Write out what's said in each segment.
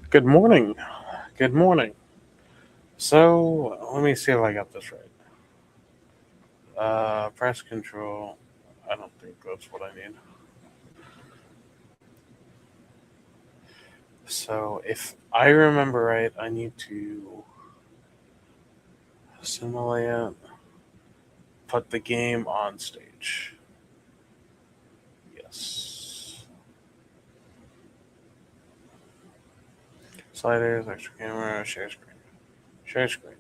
Good morning. Good morning. So, let me see if I got this right. Press control. I don't think that's what I need. So, if I remember right, I need to simulate, put the game on stage. Yes. Sliders, extra camera, share screen. Share screen.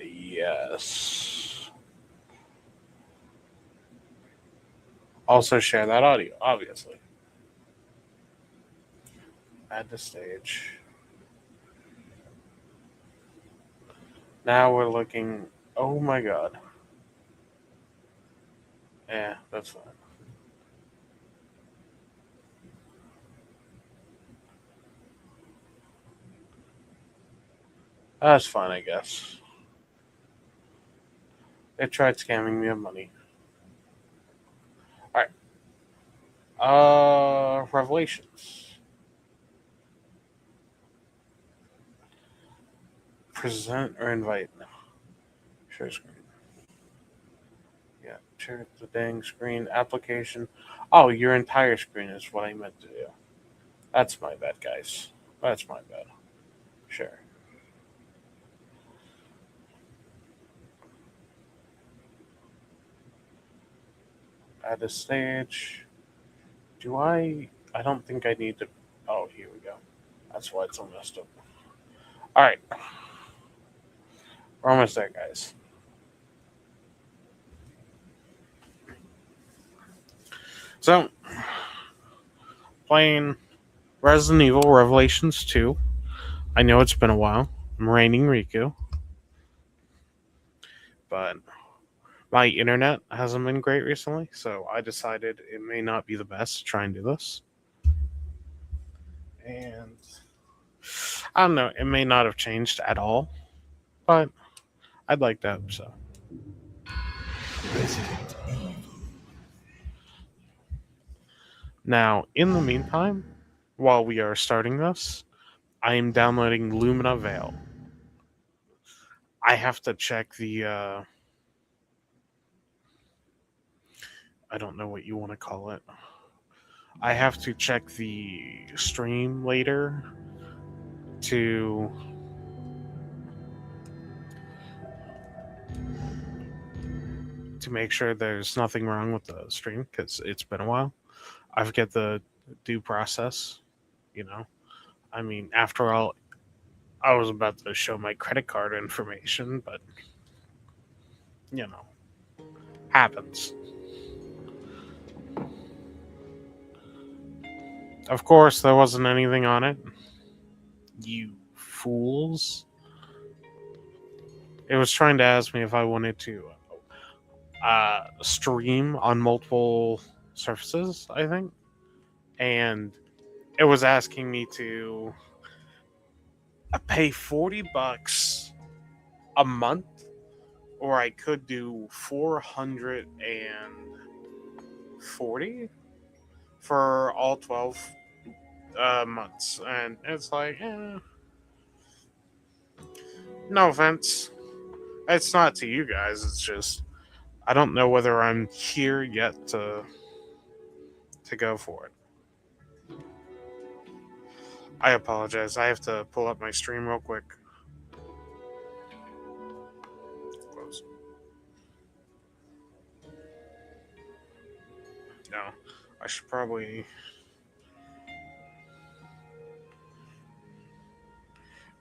Yes. Also share that audio, obviously. Add to stage. Now we're looking. Oh my god. Yeah, that's fine. That's fine, I guess. They tried scamming me of money. Alright. Revelations. Present or invite? No. Share screen. Yeah, share the dang screen. Application. Oh, your entire screen is what I meant to do. That's my bad, guys. That's my bad. Sure. Add a stage. Do I? I don't think I need to. Oh, here we go. That's why it's all messed up. Alright. We're almost there, guys. So, playing Resident Evil Revelations 2. I know it's been a while. I'm raining Riku, but my internet hasn't been great recently, so I decided it may not be the best to try and do this. And I don't know, it may not have changed at all, but I'd like to hope so. Resident Evil. Now, in the meantime, while we are starting this, I am downloading Lumina Veil. I have to check the I don't know what you want to call it. I have to check the stream later to make sure there's nothing wrong with the stream because it's been a while. I forget the due process, you know. I mean, after all, I was about to show my credit card information, but you know, happens. Of course, there wasn't anything on it. You fools. It was trying to ask me if I wanted to stream on multiple surfaces, I think. And it was asking me to pay $40 a month, or I could do 440 for all 12 months. And it's like, no offense. It's not to you guys. It's just, I don't know whether I'm here yet to go for it. I apologize. I have to pull up my stream real quick. Close. No, I should probably.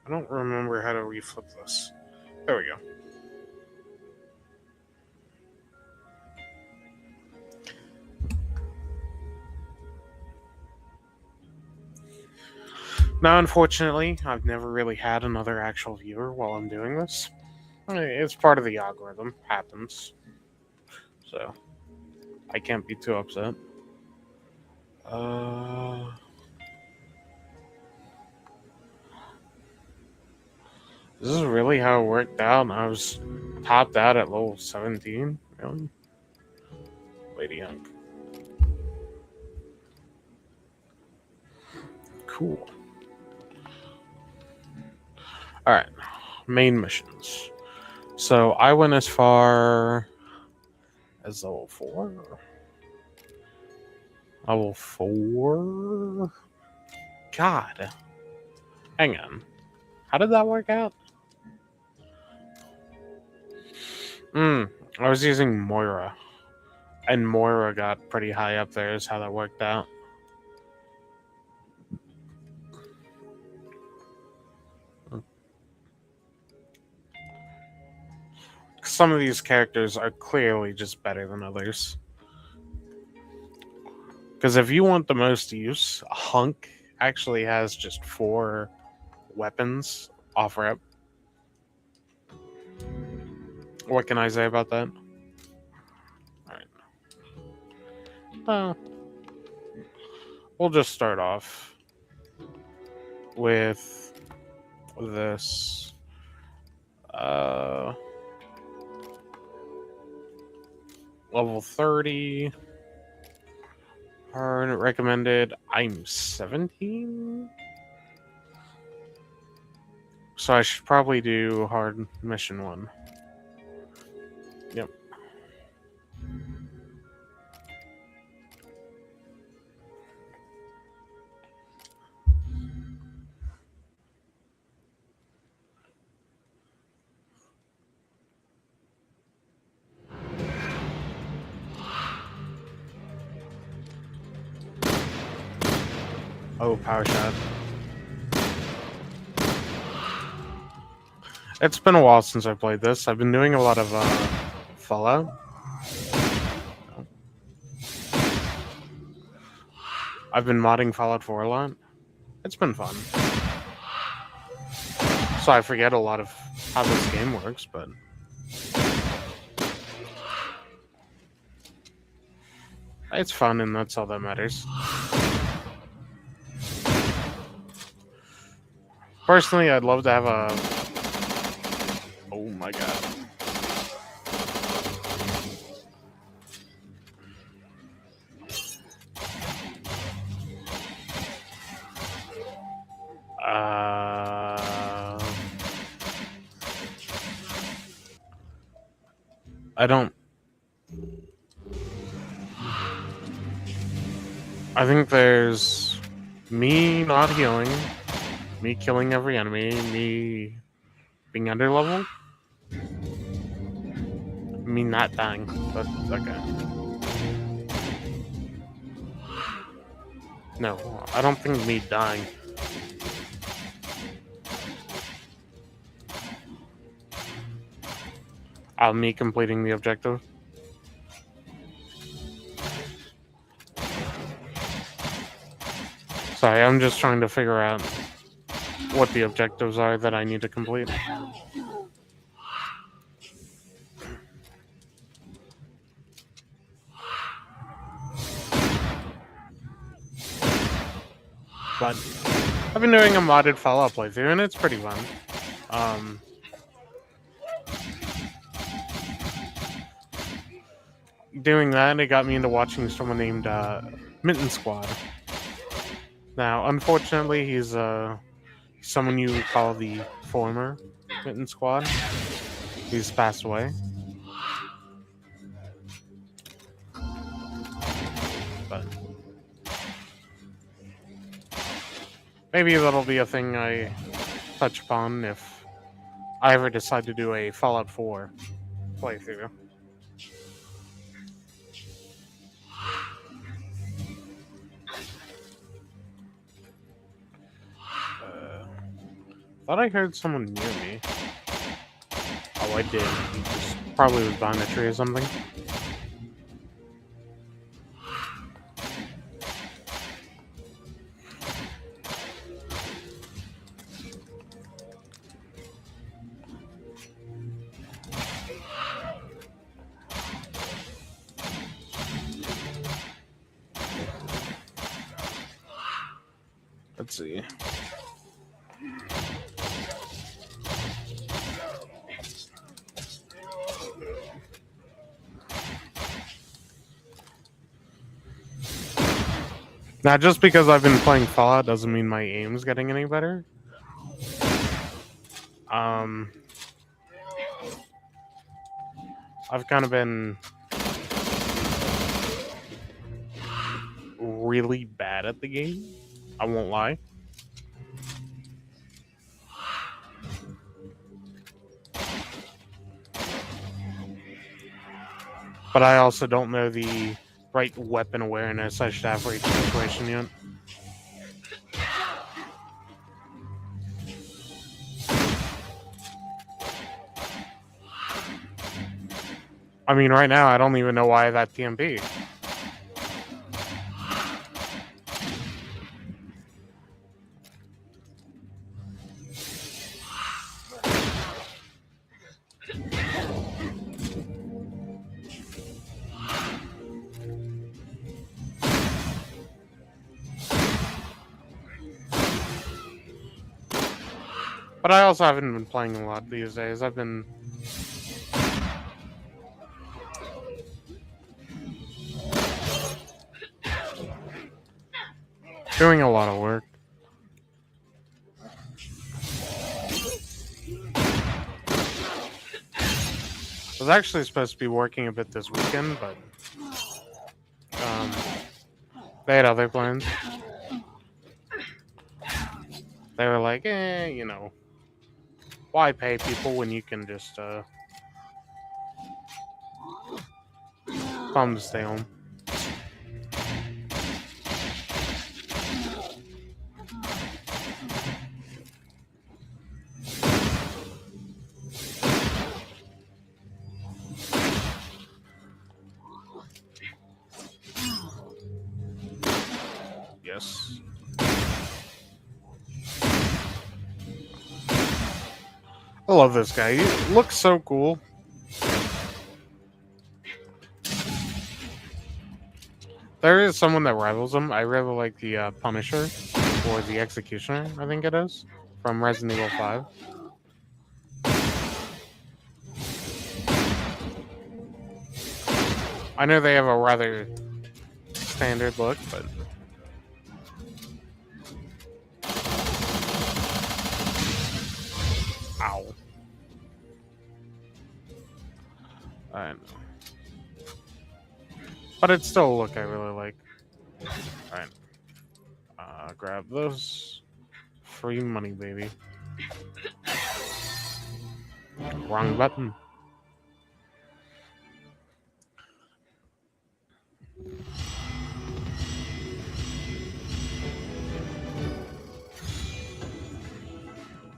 I don't remember how to reflip this. There we go. Now, unfortunately, I've never really had another actual viewer while I'm doing this. It's part of the algorithm. Happens. So, I can't be too upset. This is really how it worked out. I was topped out at level 17. Really? Lady Hunk. Cool. Alright. Main missions. So I went as far as level 4. Level 4? God. Hang on. How did that work out? I was using Moira. And Moira got pretty high up there is how that worked out. Some of these characters are clearly just better than others. Because if you want the most use, Hunk actually has just 4 weapons off rep. What can I say about that? Alright. We'll just start off with this. Level 30. Hard recommended. I'm 17. So I should probably do hard mission 1. Yep. Oh, power shot. It's been a while since I played this. I've been doing a lot of Fallout. I've been modding Fallout 4 a lot. It's been fun. So I forget a lot of how this game works, but it's fun and that's all that matters. Personally, I'd love to have a... Oh my god. I think there's me not healing, me killing every enemy, me being underleveled, me not dying. But okay. No, I don't think me dying. Me completing the objective. Sorry, I'm just trying to figure out what the objectives are that I need to complete. But I've been doing a modded Fallout playthrough, and it's pretty fun. Doing that, it got me into watching someone named Mitten Squad. Now, unfortunately, he's someone you call the former Mitten Squad. He's passed away. But maybe that'll be a thing I touch upon if I ever decide to do a Fallout 4 playthrough. Thought I heard someone near me. Oh, I did. He just probably was behind a tree or something. Let's see. Now, just because I've been playing Fallout doesn't mean my aim's getting any better. I've kind of been really bad at the game. I won't lie. But I also don't know the right weapon awareness I should have for each situation yet. I mean, right now, I don't even know why that TMP. But I also haven't been playing a lot these days. I've been doing a lot of work. I was actually supposed to be working a bit this weekend, but they had other plans. They were like, you know, why pay people when you can just tell them to stay home? Yes. I love this guy. He looks so cool. There is someone that rivals him. I really like the Punisher, or the Executioner, I think it is, from Resident Evil 5. I know they have a rather standard look, but ow. I know. But it's still a look I really like. Alright. Grab those. Free money, baby. Wrong button.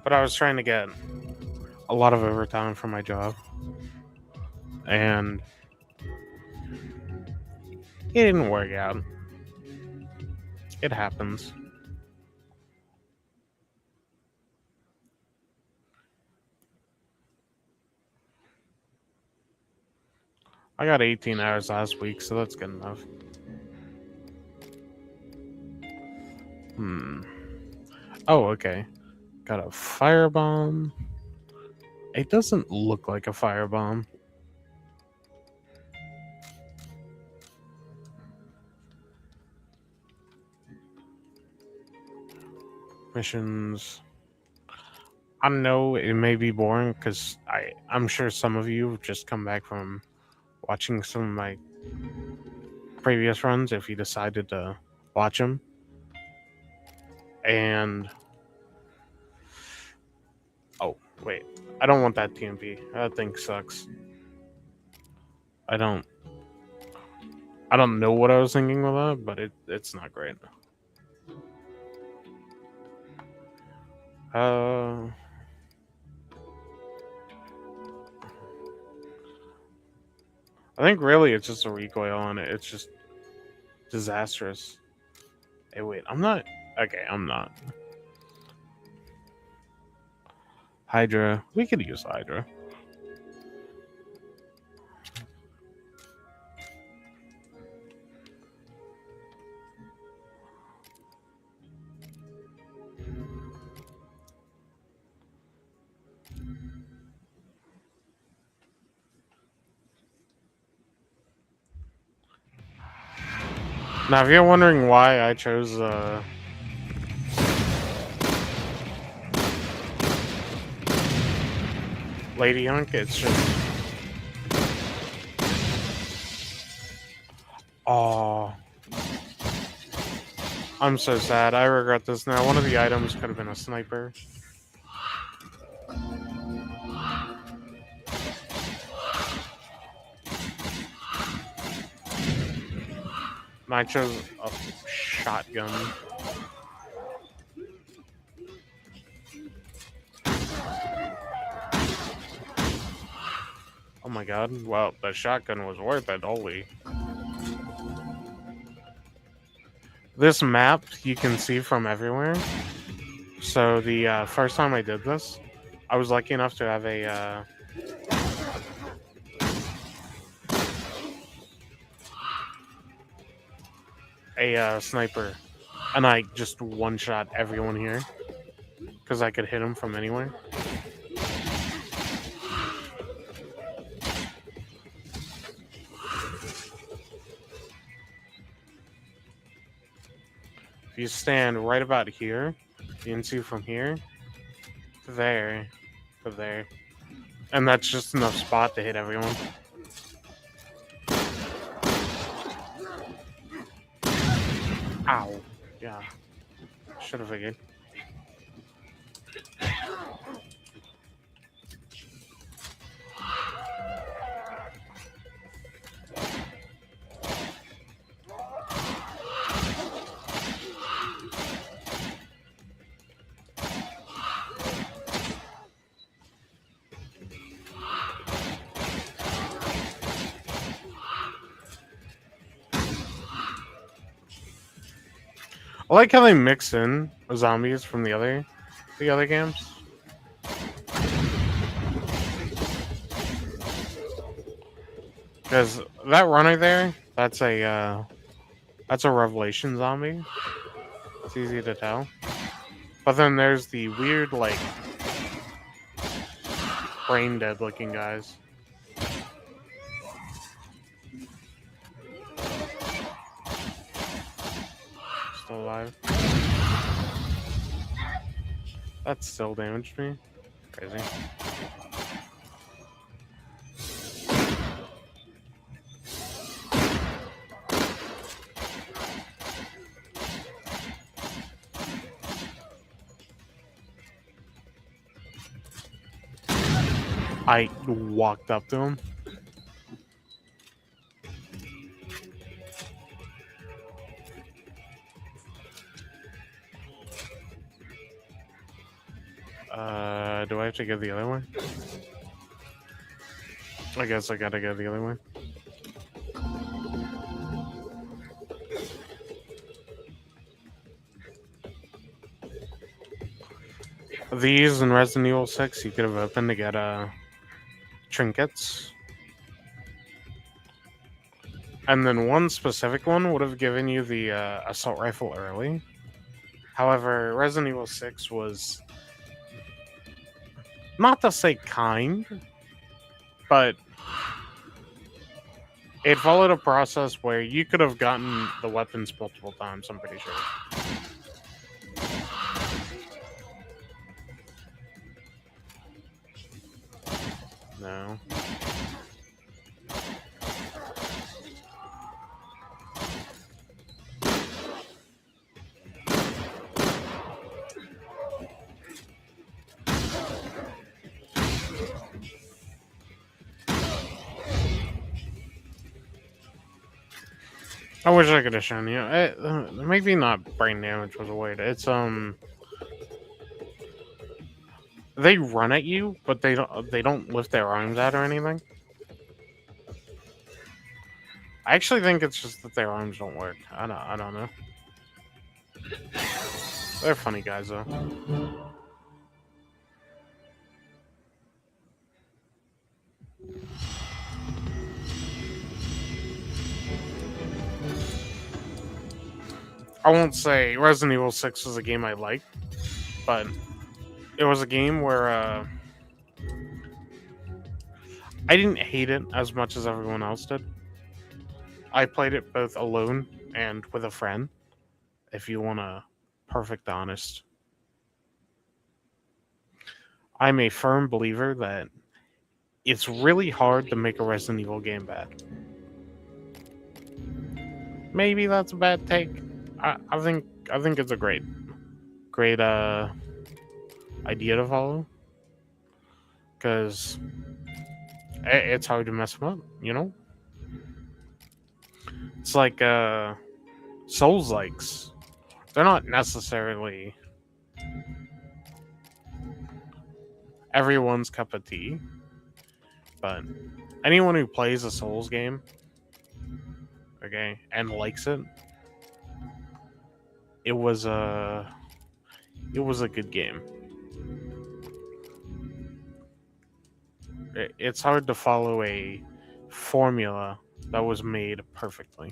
But I was trying to get a lot of overtime for my job. And it didn't work out. It happens. I got 18 hours last week, so that's good enough. Oh, okay. Got a firebomb. It doesn't look like a firebomb. Missions. I know it may be boring because I'm sure some of you have just come back from watching some of my previous runs if you decided to watch them. And oh, wait. I don't want that TMP. That thing sucks. I don't know what I was thinking with that, but it's not great. I think really it's just a recoil on it. It's just disastrous. Hey, wait, I'm not. Okay, I'm not. Hydra. We could use Hydra. Now, if you're wondering why I chose Lady Hunk, it's just... Oh, I'm so sad. I regret this now. One of the items could have been a sniper. I chose a shotgun. Oh my god. Well, the shotgun was worth it, holy. This map you can see from everywhere. So the first time I did this, I was lucky enough to have a sniper, and I just one-shot everyone here because I could hit them from anywhere. If you stand right about here, you can see from here to there to there, and that's just enough spot to hit everyone. Ow. Yeah. Should have figured. I like how they mix in zombies from the other games. Because that runner there, that's a Revelation zombie. It's easy to tell. But then there's the weird, like, brain dead looking guys. Still alive. That still damaged me. Crazy. I walked up to him. Do I have to go the other way? I guess I gotta go the other way. These in Resident Evil 6 you could have opened to get trinkets. And then one specific one would have given you the assault rifle early. However, Resident Evil 6 was, not to say kind, but it followed a process where you could have gotten the weapons multiple times, I'm pretty sure. No. I wish I could have shown you. Maybe not brain damage was a way to. It's they run at you, but they don't lift their arms out or anything. I actually think it's just that their arms don't work. I don't know. They're funny guys though. I won't say Resident Evil 6 was a game I liked, but it was a game where I didn't hate it as much as everyone else did. I played it both alone and with a friend. If you want a perfect honest, I'm a firm believer that it's really hard to make a Resident Evil game bad. Maybe that's a bad take. I think it's a great idea to follow because it's hard to mess them up. You know, it's like Souls likes. They're not necessarily everyone's cup of tea, but anyone who plays a Souls game, okay, and likes it, it was a good game. It's hard to follow a formula that was made perfectly.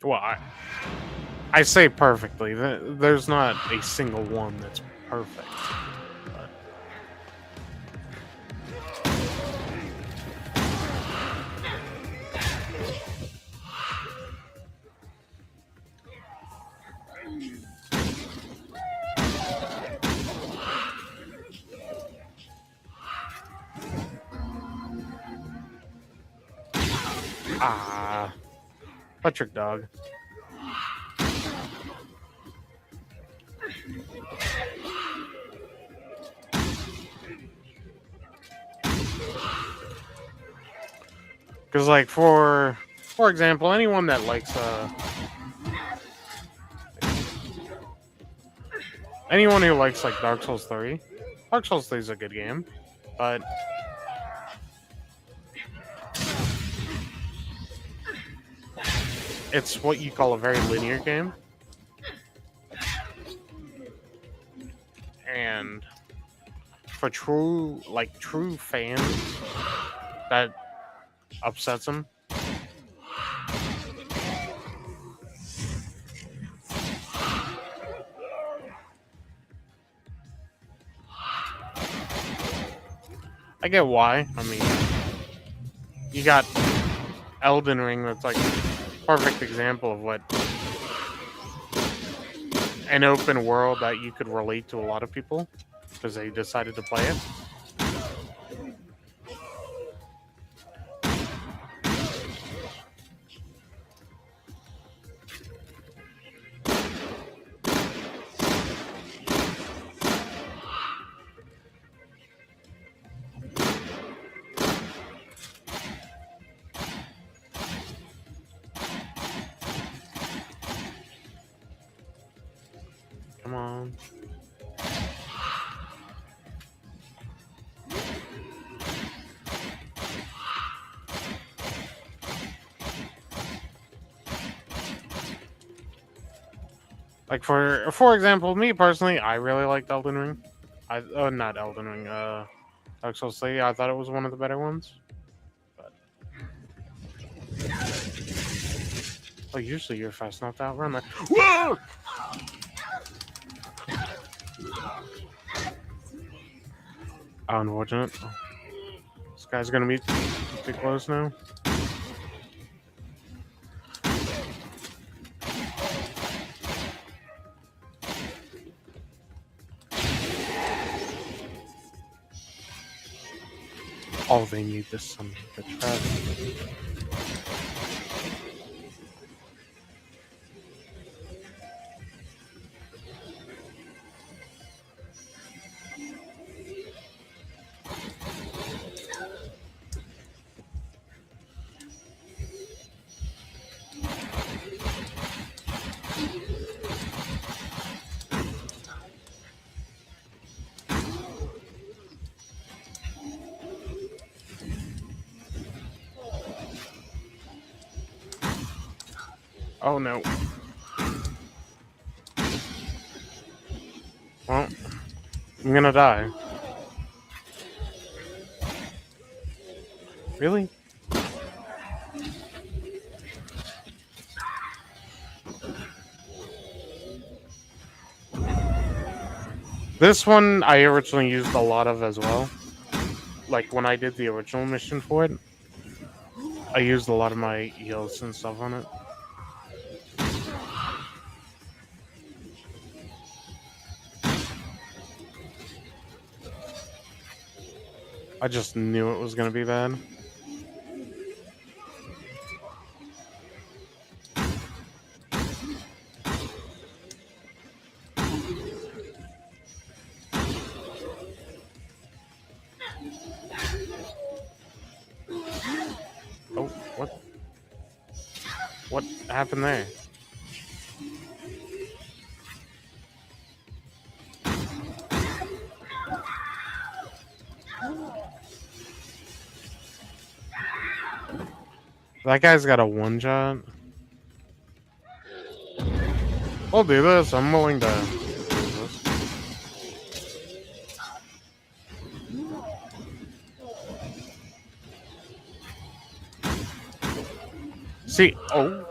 Well, I say perfectly. There's not a single one that's perfect. But electric dog. Because, like, for example, anyone that likes anyone who likes like Dark Souls 3, Dark Souls 3 is a good game, but it's what you call a very linear game, and for true fans, that upsets them. I get why. I mean, you got Elden Ring that's like a perfect example of what an open world that you could relate to a lot of people because they decided to play it. Come on. Like for example, me personally, I really liked Elden Ring. Not Elden Ring. Dark Souls 3. I thought it was one of the better ones. But oh, usually you're fast enough to outrun that. Whoa! Unfortunate. This guy's gonna be too close now. Oh, they need this son of a trap. Oh no. Well, I'm gonna die. Really? This one I originally used a lot of as well. Like when I did the original mission for it, I used a lot of my heals and stuff on it. I just knew it was gonna be bad. Oh, what? What happened there? That guy's got a one-shot. I'll do this. I'm willing to do this. See, oh.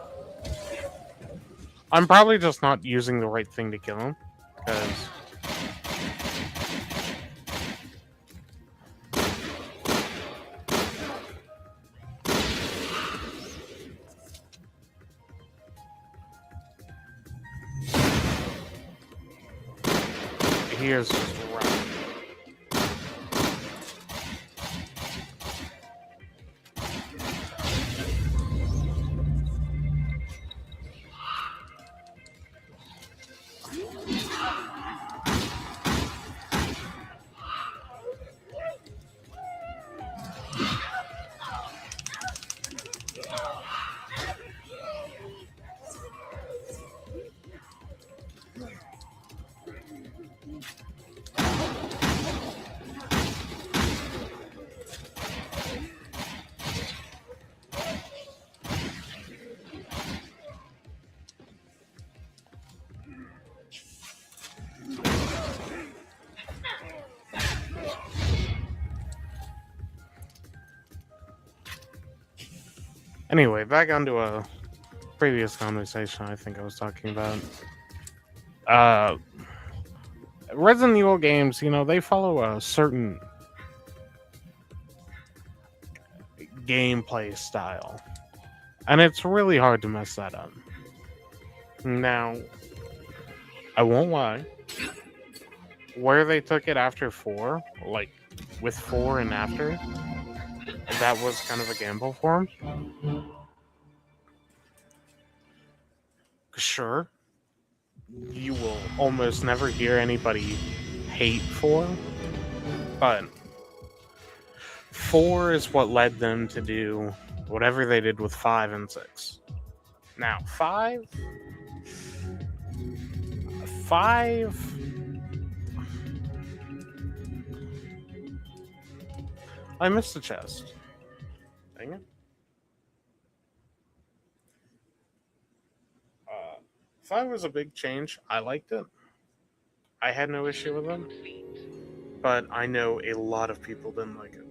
I'm probably just not using the right thing to kill him. Because... he is just around. Anyway, back onto a previous conversation I think I was talking about. Resident Evil games, you know, they follow a certain gameplay style. And it's really hard to mess that up. Now, I won't lie. Where they took it after 4, like with 4 and after, that was kind of a gamble for them. Sure, you will almost never hear anybody hate 4, but 4 is what led them to do whatever they did with 5 and 6. Now, 5... I missed the chest. Dang it. 5 was a big change. I liked it. I had no issue with it. But I know a lot of people didn't like it.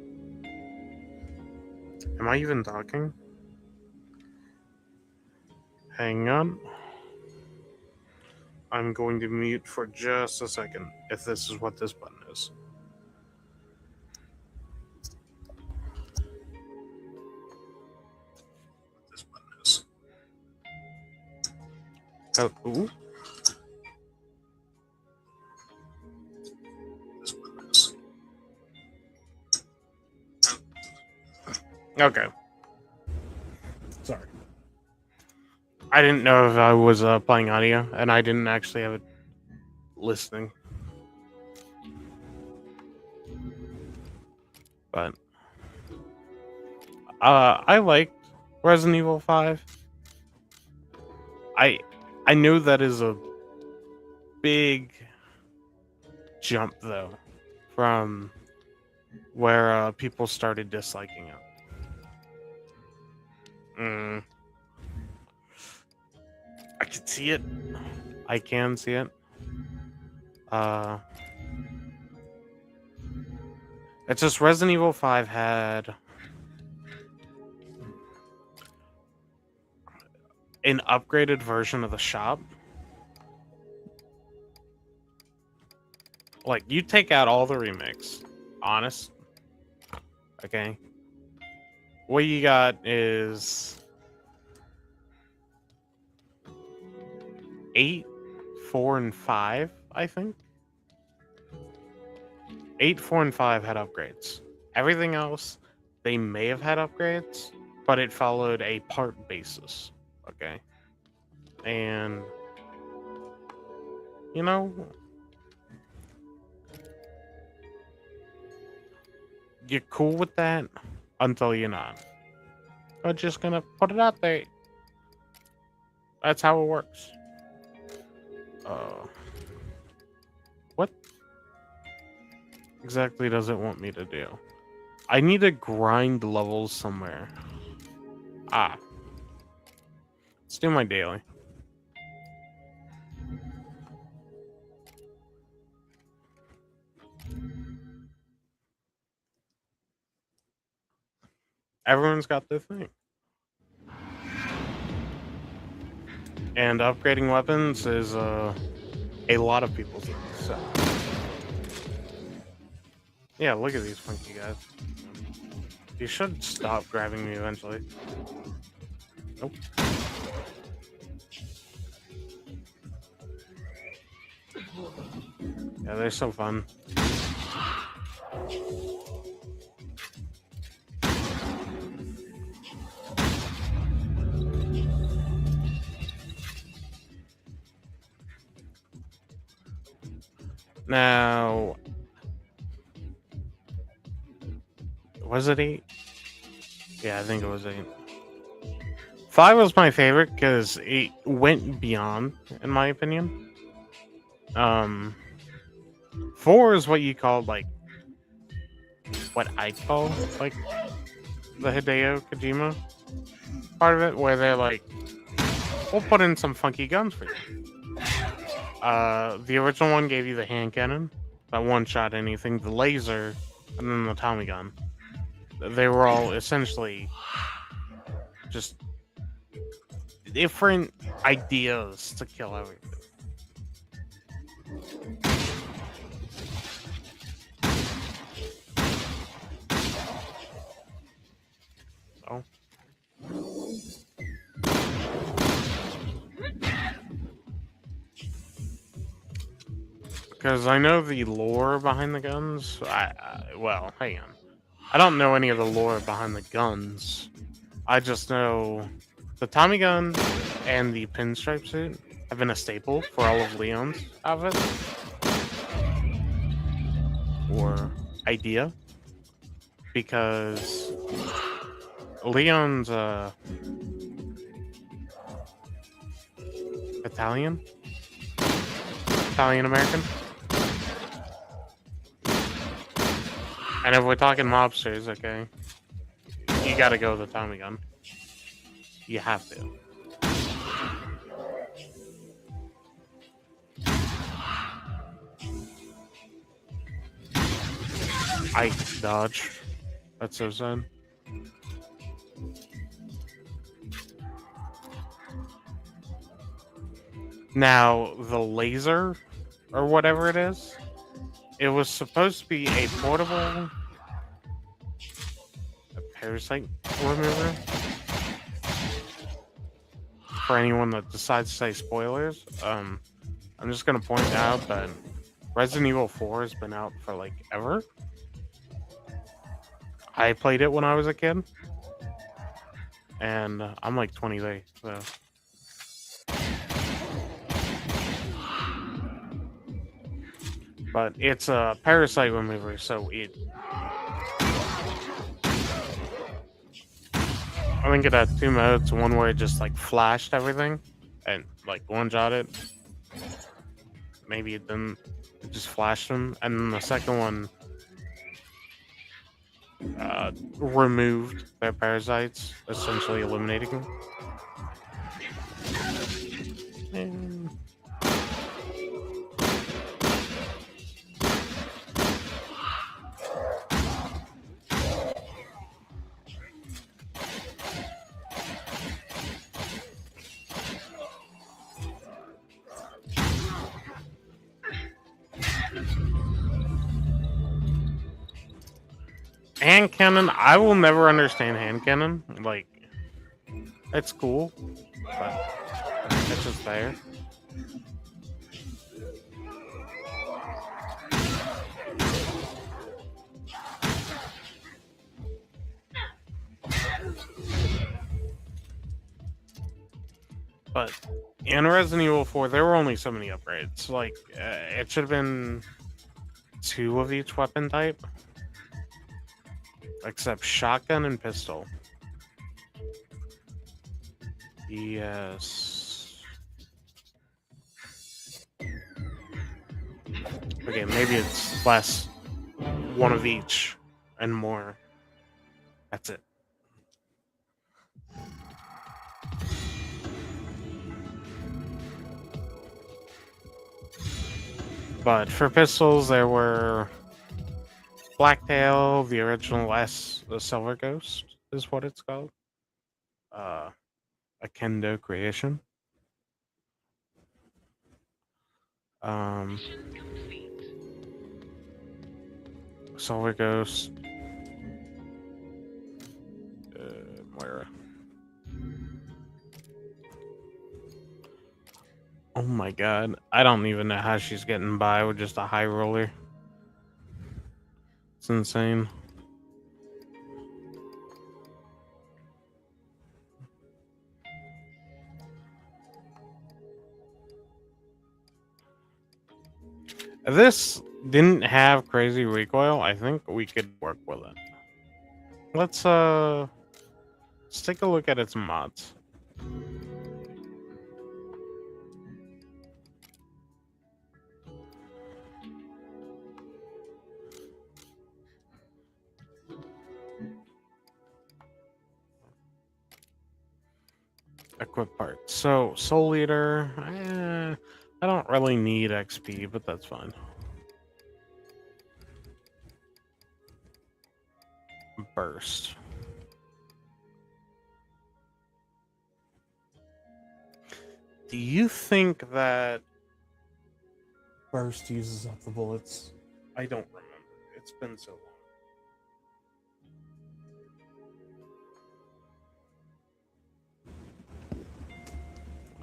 Am I even talking? Hang on. I'm going to mute for just a second if this is what this button is. This button is. Oh, ooh. This button is. Okay. Sorry. I didn't know if I was playing audio, and I didn't actually have it listening. But I liked Resident Evil 5. I know that is a big jump, though, from where people started disliking it. I can see it. I can see it. It's just Resident Evil 5 had an upgraded version of the shop. Like, you take out all the remakes, honest. Okay. What you got is 8, 4, and 5, I think. 8, 4, and 5 had upgrades. Everything else, they may have had upgrades, but it followed a part basis. Okay. And, you know, you're cool with that until you're not. I'm just gonna put it out there. That's how it works. What exactly does it want me to do? I need to grind levels somewhere. Ah. Let's do my daily. Everyone's got their thing. And upgrading weapons is a lot of people's things. So. Yeah, look at these funky guys. You should stop grabbing me eventually. Nope. Yeah, they're so fun. Now, was it 8? Yeah, I think it was 8. 5 was my favorite because it went beyond, in my opinion. 4 is what you call, like, what I call, like, the Hideo Kojima part of it, where they're like, we'll put in some funky guns for you. The original one gave you the hand cannon that one-shot anything, the laser, and then the Tommy gun. They were all essentially just different ideas to kill everything. So. Because I know the lore behind the guns. Well, hang on. I don't know any of the lore behind the guns. I just know the Tommy gun and the pinstripe suit have been a staple for all of Leon's outfits. Or idea. Because Leon's Italian American. And if we're talking mobsters, okay, you gotta go with the Tommy gun. You have to. I dodge. That's so sad. Now, the laser, or whatever it is, it was supposed to be a portable parasite remover. For anyone that decides to say spoilers, I'm just going to point out that Resident Evil 4 has been out for, like, ever. I played it when I was a kid. And I'm like 23, so... But it's a parasite remover, so it... I think it had 2 modes. One where it just, like, flashed everything and, like, one-shot it. Maybe it didn't. It just flashed them. And then the second one removed their parasites, essentially eliminating them. And... Hand cannon, I will never understand hand cannon. Like, it's cool, but it's just there. But in Resident Evil 4, there were only so many upgrades. Like, it should have been 2 of each weapon type, except shotgun and pistol. Yes. Okay, maybe it's less 1 of each and more. That's it. But for pistols, there were Blacktail, the original S, the Silver Ghost is what it's called. A Kendo creation. Silver Ghost. Moira. Oh my god. I don't even know how she's getting by with just a high roller. It's insane. If this didn't have crazy recoil, I think we could work with it. Let's take a look at its mods. Equip parts. So, Soul Eater, I don't really need XP, but that's fine. Burst. Do you think that Burst uses up the bullets? I don't remember. It's been so long.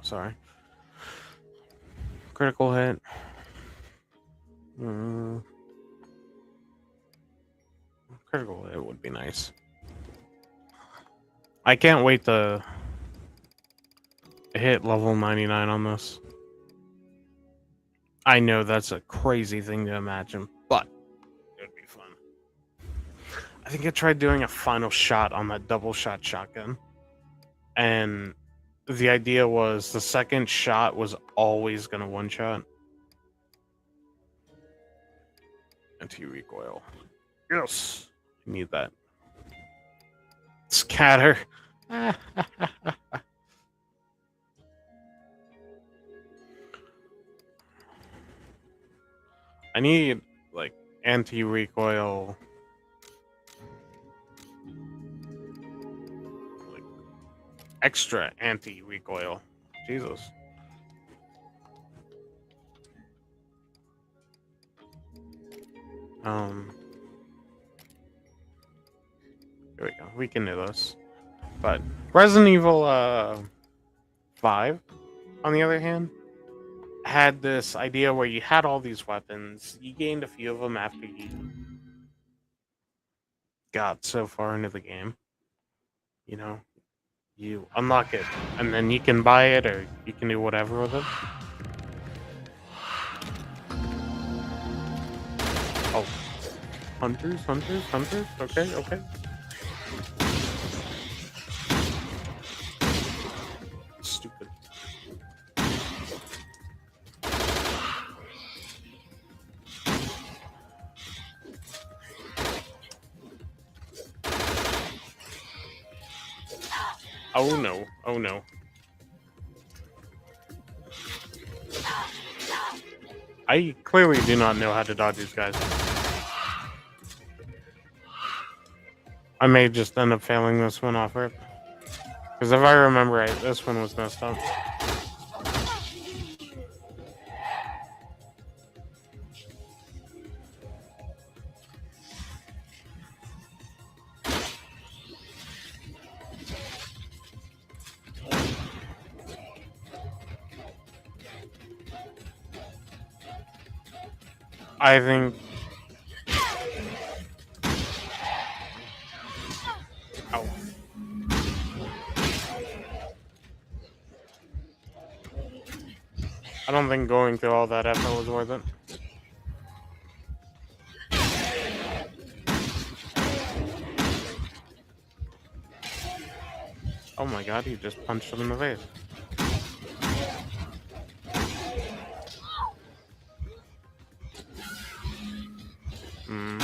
Sorry. Critical hit. Critical hit would be nice. I can't wait to hit level 99 on this. I know that's a crazy thing to imagine, but it would be fun. I think I tried doing a final shot on that double shot shotgun, and the idea was the second shot was always going to one shot. Anti-recoil. Yes! I need that. Scatter. I need, like, anti-recoil. Like, extra anti-recoil. Jesus. Here we go. We can do this. But Resident Evil 5, on the other hand, had this idea where you had all these weapons. You gained a few of them after you got so far into the game. You know, you unlock it, and then you can buy it, or you can do whatever with it. Oh. Hunters. Okay. Stupid. Oh no. I clearly do not know how to dodge these guys. I may just end up failing this one off rip. Because if I remember right, this one was messed up. I think. Oh, I don't think going through all that effort was worth it. Oh my god, he just punched him in the face. Hmm.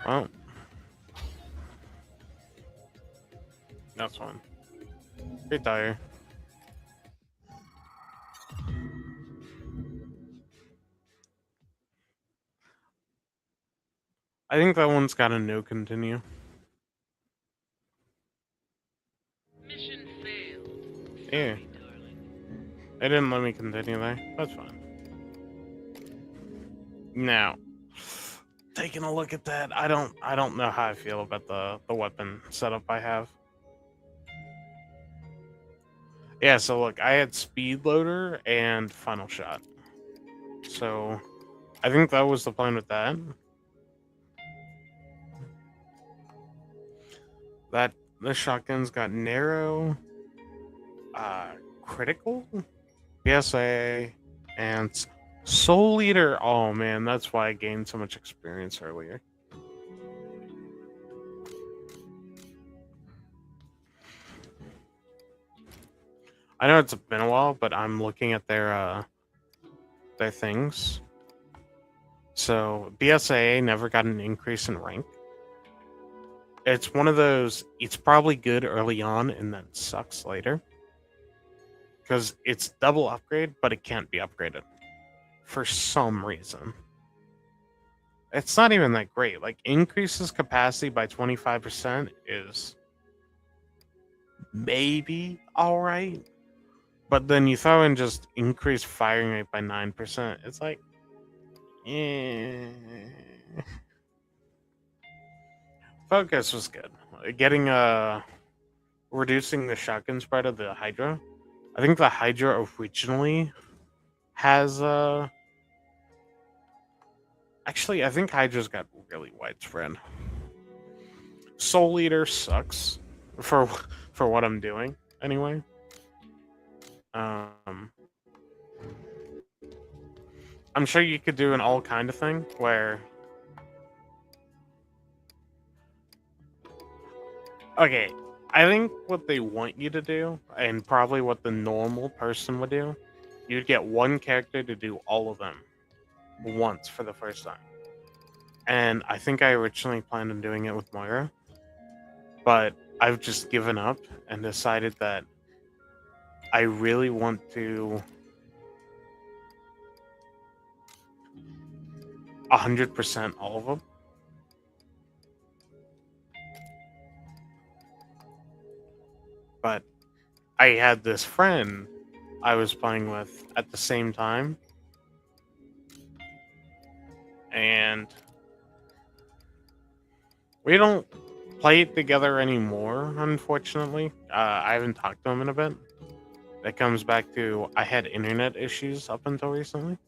Well, that's fine. Retire. I think that one's got a no continue. Mission failed. Yeah. Sorry, darling. They didn't let me continue there. That's fine. Now, taking a look at that, I don't know how I feel about the weapon setup I have. Yeah, so look, I had speed loader and final shot. So I think that was the plan with that. That the shotgun's got narrow, critical, PSA, and soul leader. Oh man, that's why I gained so much experience earlier. I know it's been a while, but I'm looking at their things. So BSAA never got an increase in rank. It's one of those. It's probably good early on and then sucks later because it's double upgrade, but it can't be upgraded for some reason. It's not even that great. Like increases capacity by 25% is maybe all right, but then you throw in just increased firing rate by 9%. It's like, eh. Focus was good. Getting reducing the shotgun spread of the Hydra. I think the Hydra originally has actually I think Hydra's got really widespread. Soul Eater sucks for for what I'm doing anyway. Um I'm sure you could do an all kind of thing where okay, I think what they want you to do, and probably what the normal person would do, you'd get one character to do all of them once for the first time. And I think I originally planned on doing it with Moira, but I've just given up and decided that I really want to 100% all of them. But I had this friend I was playing with at the same time, and we don't play it together anymore, unfortunately. I haven't talked to him in a bit. That comes back to I had internet issues up until recently.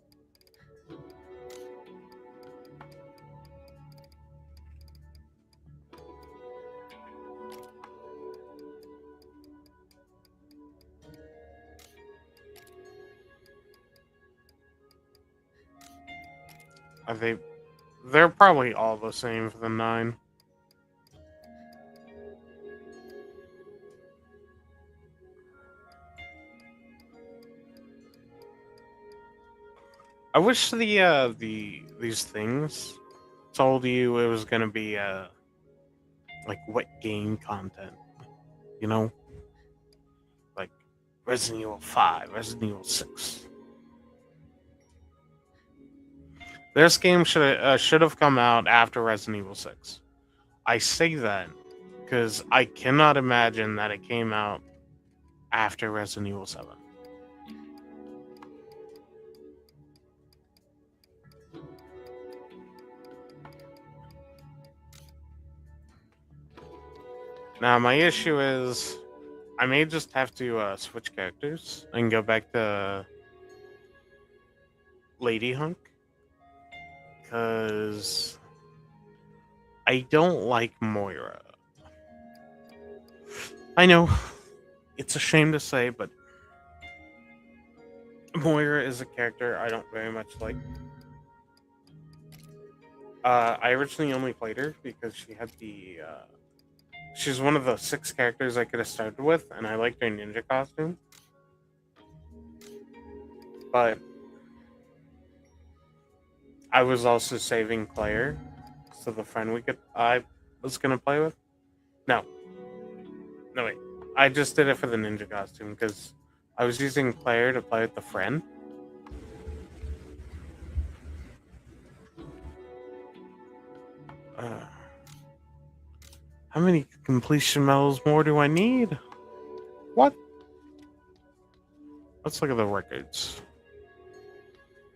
I think they're probably all the same for the 9. I wish these things told you it was gonna be like what game content, you know, like Resident Evil 5, Resident Evil 6. This game should have come out after Resident Evil 6. I say that because I cannot imagine that it came out after Resident Evil 7. Now, my issue is I may just have to switch characters and go back to Lady Hunk because I don't like Moira. I know it's a shame to say, but Moira is a character I don't very much like. I originally only played her because she had she's one of the 6 characters I could have started with, and I liked her ninja costume. But I was also saving Claire, so the friend I was gonna play with. No, no wait, I just did it for the ninja costume because I was using Claire to play with the friend. Uh, how many completion medals more do I need? What? Let's look at the records.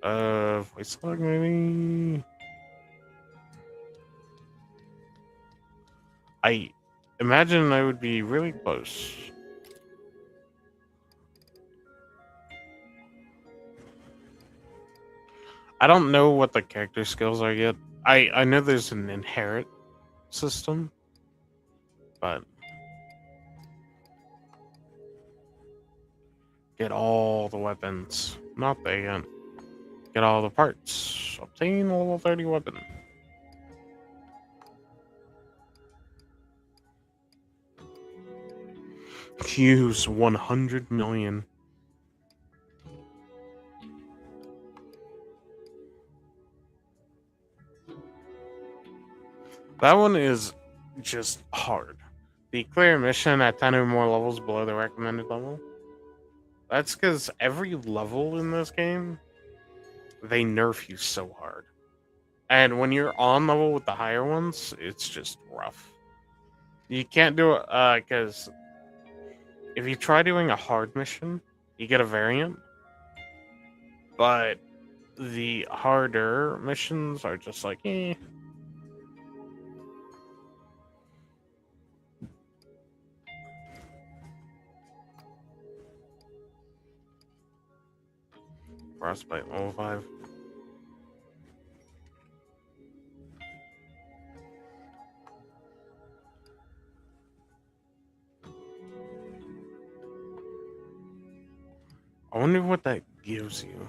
Voice log maybe. I imagine I would be really close. I don't know what the character skills are yet. I know there's an inherit system, but get all the weapons. Not there yet. Get all the parts. Obtain a level 30 weapon. Use 100 million. That one is just hard. The clear mission at 10 or more levels below the recommended level. That's because every level in this game, they nerf you so hard. And when you're on level with the higher ones, it's just rough. You can't do it because if you try doing a hard mission, you get a variant. But the harder missions are just like, eh. Frostbite level 5. I wonder what that gives you.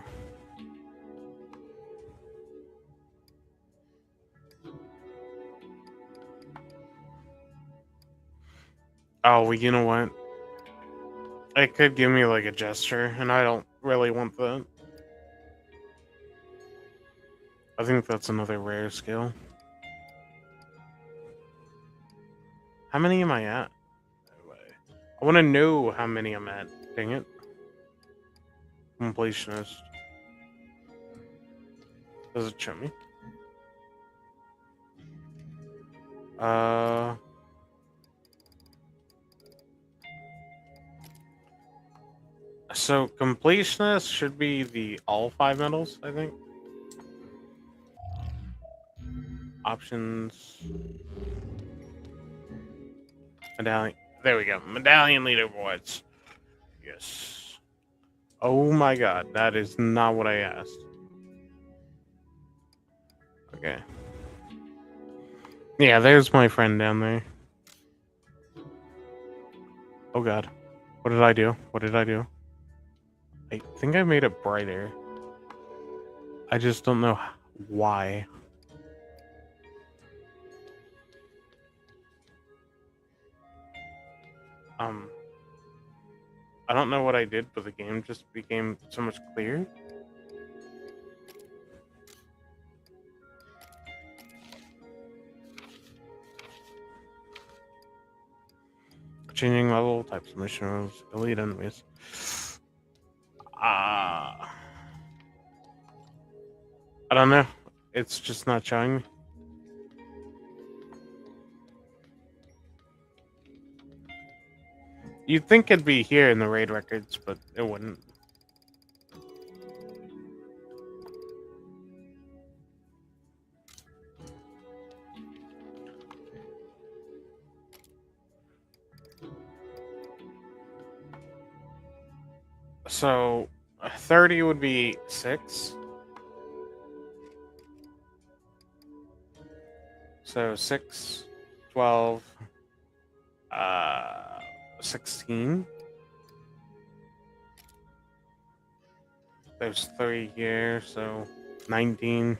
Oh, well, you know what? It could give me like a gesture, and I don't really want that. I think that's another rare skill. How many am I at? I want to know how many I'm at. Dang it. Completionist. Does it show me? Uh. So completionist should be the all 5 medals, I think. Options. Medallion. There we go. Medallion leaderboards. Yes. Oh my god, that is not what I asked. Okay. Yeah, there's my friend down there. Oh god. What did I do? What did I do? I think I made it brighter. I just don't know why. I don't know what I did, but the game just became so much clearer. Changing level, types of mission rules, elite enemies. I don't know. It's just not showing me. You'd think it'd be here in the raid records, but it wouldn't. So 30 would be 6. So 6, 12, 16. There's 3 here, so 19,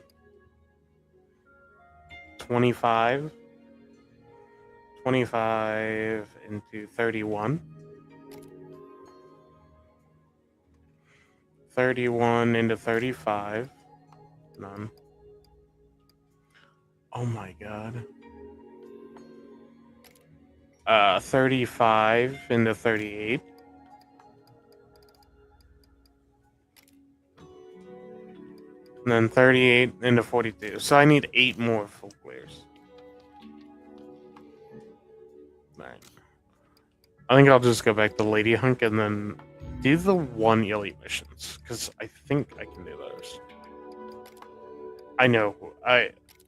25. 25 into 31. 31 into 35. None. Oh my god. 35 into 38. And then 38 into 42. So I need 8 more full clears. Alright. I think I'll just go back to Lady Hunk and then do the 1 elite missions. Because I think I can do those. I know.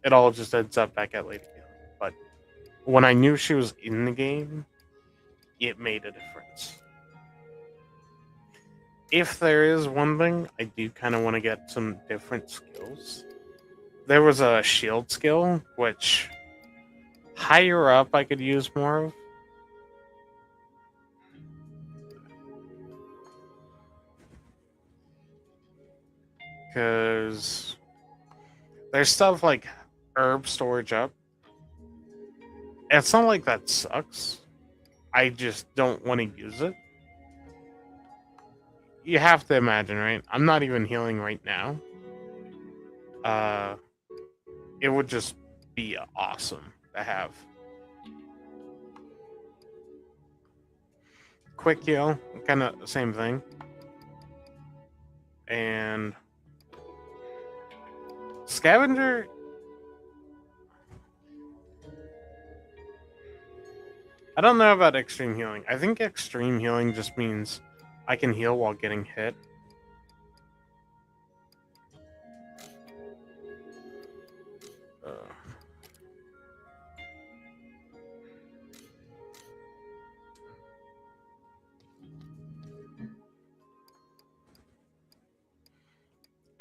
It all just ends up back at Lady Hunk. But when I knew she was in the game, it made a difference. If there is one thing, I do kind of want to get some different skills. There was a shield skill, which higher up I could use more of. Because there's stuff like herb storage up. It's not like that sucks. I just don't want to use it. You have to imagine, right? I'm not even healing right now. It would just be awesome to have. Quick heal, kind of same thing. And scavenger. I don't know about extreme healing. I think extreme healing just means I can heal while getting hit.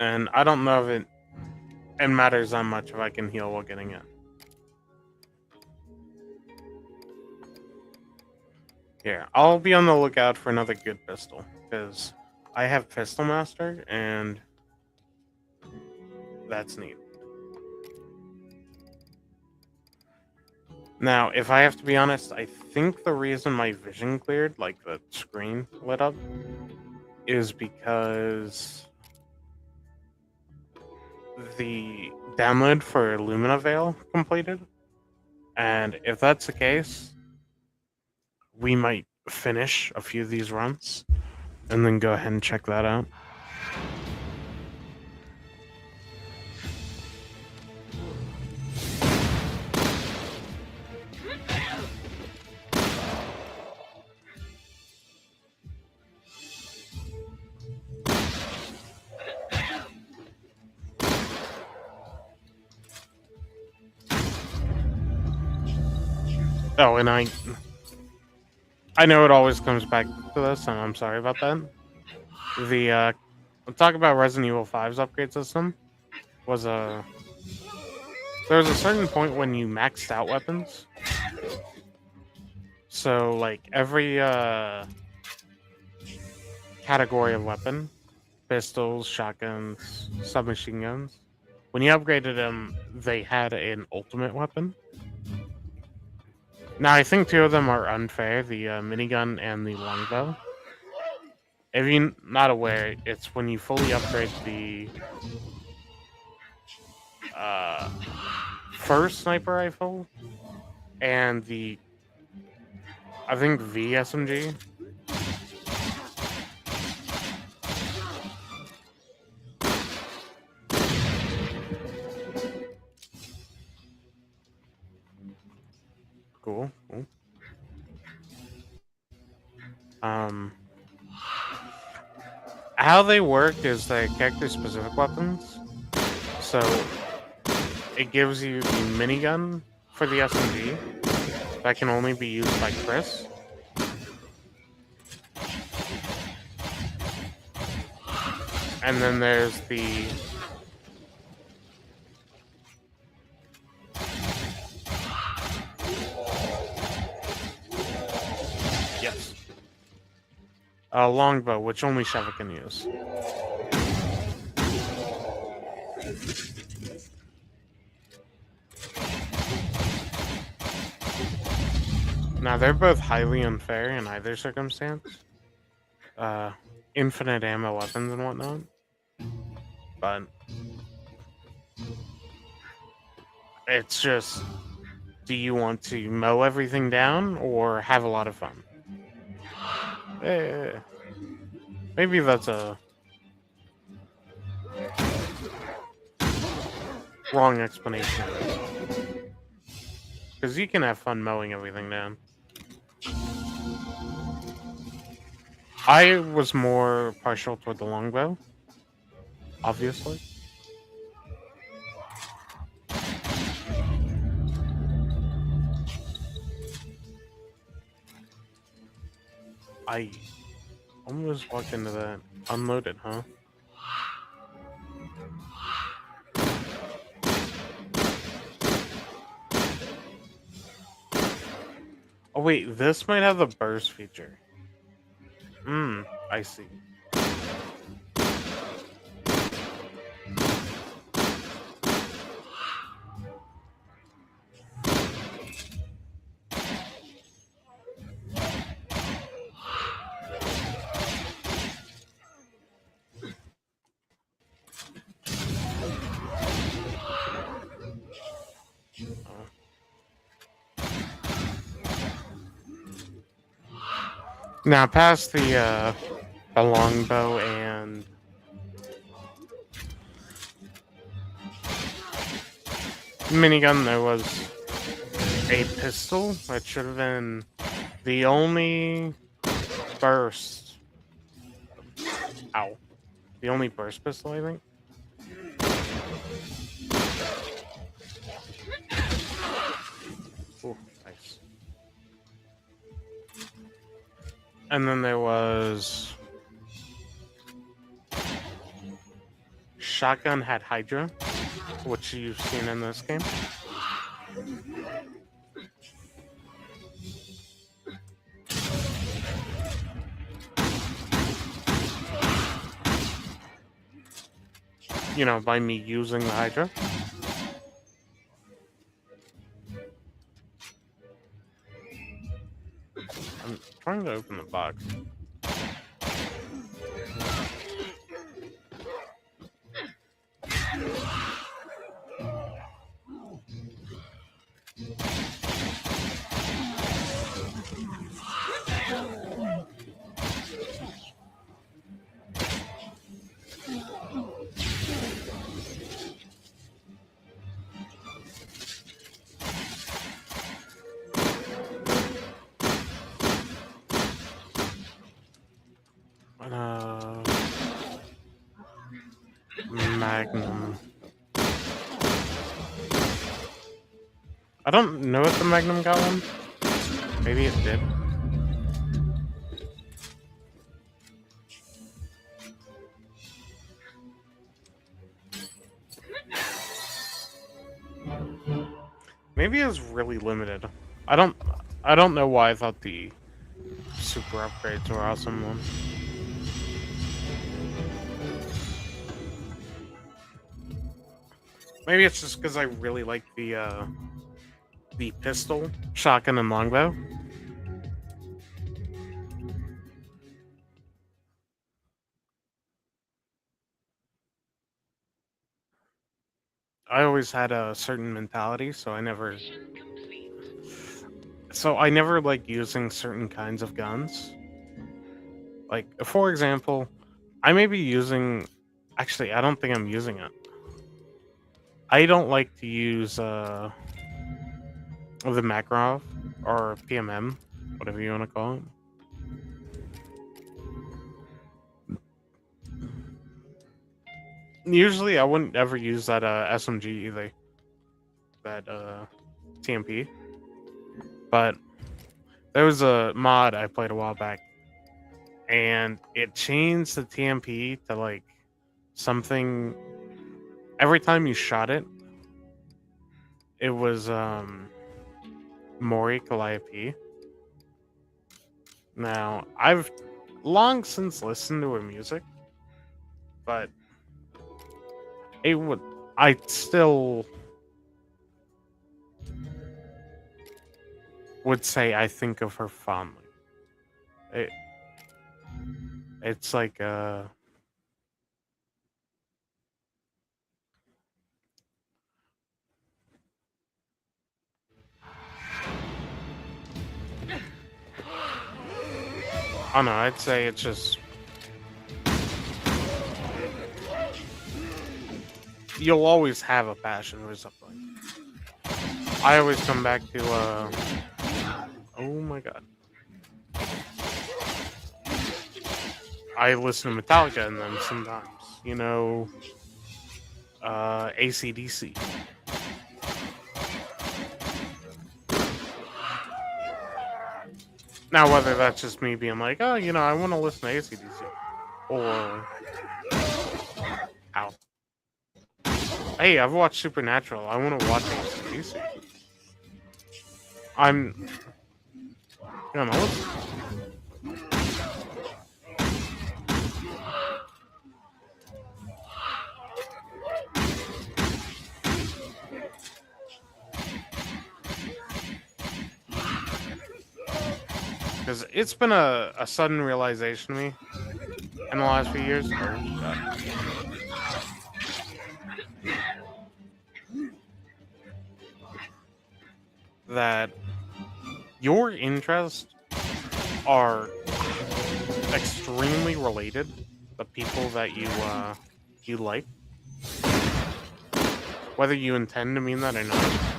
And I don't know if it matters that much if I can heal while getting it. Here, I'll be on the lookout for another good pistol, because I have Pistol Master, and that's neat. Now, if I have to be honest, I think the reason my vision cleared, like the screen lit up, is because the download for Lumina Veil completed. And if that's the case, we might finish a few of these runs and then go ahead and check that out. Oh, and I know it always comes back to this, and I'm sorry about that. We'll talk about Resident Evil 5's upgrade system. There was a certain point when you maxed out weapons. So, like, every category of weapon, pistols, shotguns, submachine guns, when you upgraded them, they had an ultimate weapon. Now, I think 2 of them are unfair, the minigun and the longbow. If you're not aware, it's when you fully upgrade the first sniper rifle and the, I think, VSMG. Cool. How they work is they're character-specific weapons. So it gives you the minigun for the SMG that can only be used by Chris. And then there's the yes, longbow, which only Sheva can use. Now they're both highly unfair in either circumstance. Infinite ammo weapons and whatnot. But it's just, do you want to mow everything down or have a lot of fun? Maybe that's a wrong explanation. Because you can have fun mowing everything down. I was more partial toward the longbow, obviously. I almost walked into that. Unloaded, huh? Oh wait, this might have the burst feature. I see. Now, past the longbow and minigun, there was a pistol that should have been the only burst. Ow. The only burst pistol, I think. Ooh, nice. And then there was shotgun had Hydra, which you've seen in this game. You know, by me using the Hydra. I'm trying to open the box. Magnum. I don't know if the Magnum got one. Maybe it did. Maybe it's really limited. I don't know why I thought the super upgrades were awesome ones. Maybe it's just because I really like the pistol, shotgun, and longbow. I always had a certain mentality, so I never like using certain kinds of guns. Like, for example, I may be using. Actually, I don't think I'm using it. I don't like to use the Makarov or PMM, whatever you want to call it. Usually, I wouldn't ever use that SMG either. That TMP. But there was a mod I played a while back, and it changed the TMP to like something every time you shot it, it was Mori Calliope. Now, I've long since listened to her music, but it would I still would say I think of her fondly. It, it's like I don't know, I'd say it's just you'll always have a passion for something. I always come back to oh my god. I listen to Metallica in them sometimes. You know, AC/DC. Now, whether that's just me being like, oh, you know, I want to listen to AC/DC, or ow, hey, I've watched Supernatural. I want to watch AC/DC. I'm, you know, because it's been a sudden realization to me in the last few years. Oh, God. That your interests are extremely related. The people that you like, whether you intend to mean that or not.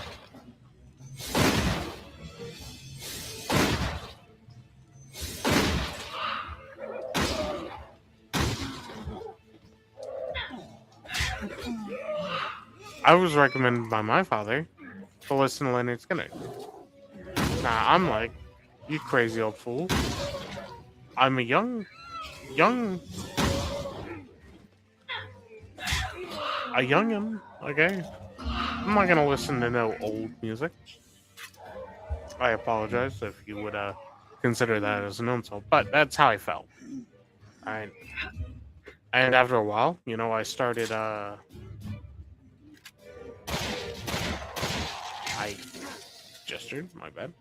I was recommended by my father to listen to Leonard Skinner. Now I'm like, you crazy old fool. I'm a young, a youngin', okay? I'm not gonna listen to no old music. I apologize if you would consider that as an insult, but that's how I felt. Alright. And after a while, you know, I started I gestured, my bad.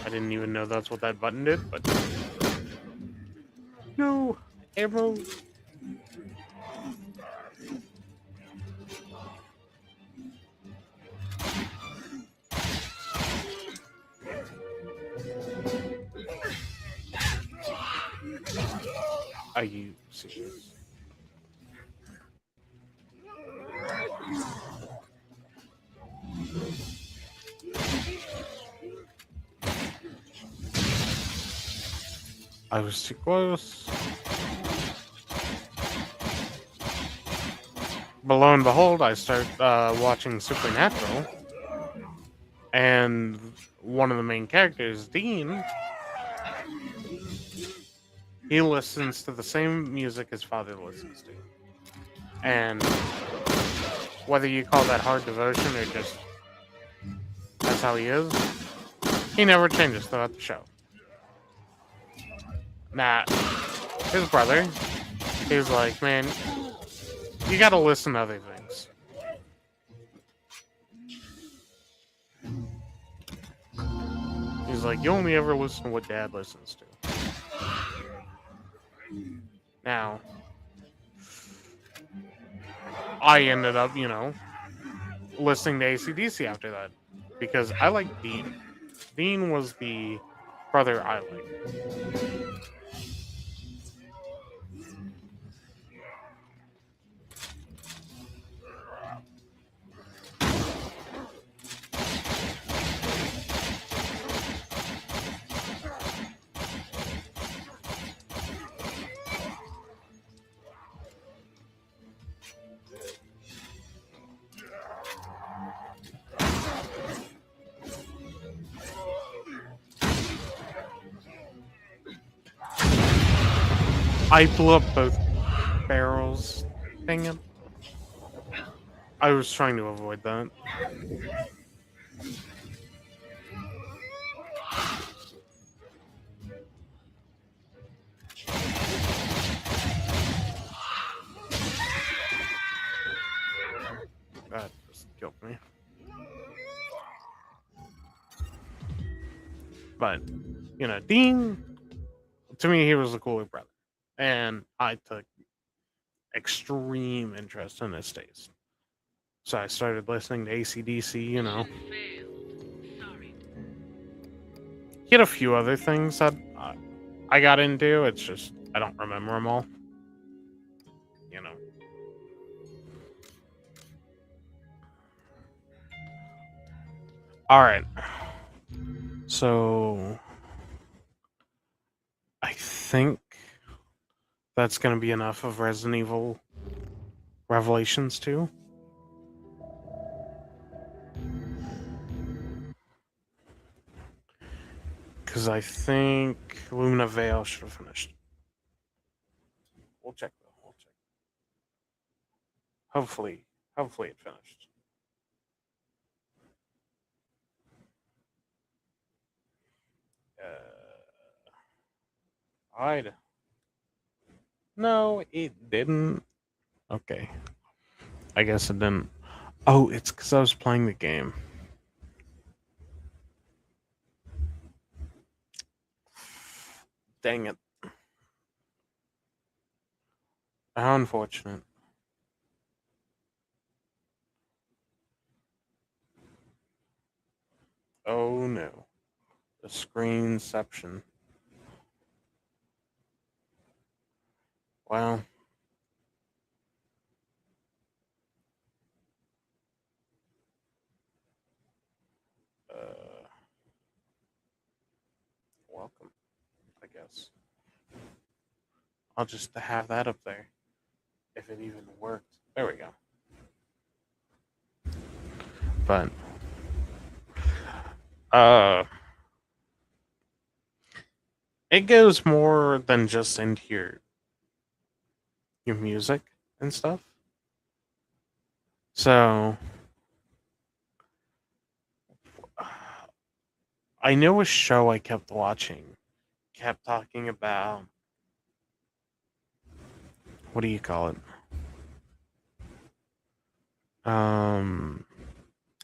I didn't even know that's what that button did, but no arrow. Are you serious? I was too close. But lo and behold, I start watching Supernatural, and one of the main characters, Dean, he listens to the same music his father listens to. And whether you call that hard devotion or just that's how he is, he never changes throughout the show. Nah, his brother, he's like, man, you gotta listen to other things. He's like, you only ever listen to what dad listens to. Now, I ended up, you know, listening to AC/DC after that. Because I like Dean. Dean was the brother I liked. I blew up both barrels. Dang it. I was trying to avoid that. That just killed me. But, Dean, to me, he was the cooler brother. And I took extreme interest in his taste. So I started listening to AC/DC, Mission failed. Sorry. He had a few other things that I got into. It's just, I don't remember them all. You know. All right. So I think that's going to be enough of Resident Evil Revelations 2. Because I think Lumina Vale should have finished. We'll check though. We'll check. Hopefully it finished. I'd. No, it didn't. Okay. I guess it didn't. Oh, it's because I was playing the game. Dang it. How unfortunate. Oh no. The screenception. Well. Welcome, I guess. I'll just have that up there. If it even worked. There we go. But it goes more than just into your music and stuff. So I know a show I kept watching kept talking about, what do you call it?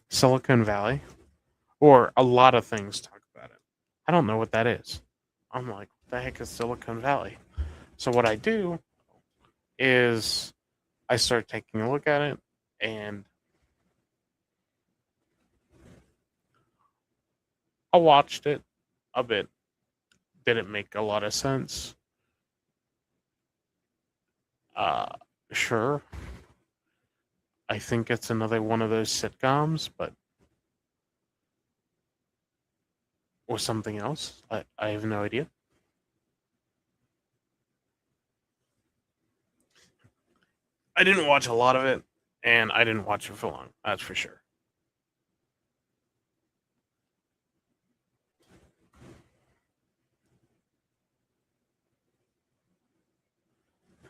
Silicon Valley, or a lot of things talk about it. I don't know what that is. I'm like, what the heck is Silicon Valley? So what I do is I start taking a look at it, and I watched it a bit. Didn't make a lot of sense. Uh, sure. I think it's another one of those sitcoms, but or something else. I have no idea. I didn't watch a lot of it, and I didn't watch it for long. That's for sure.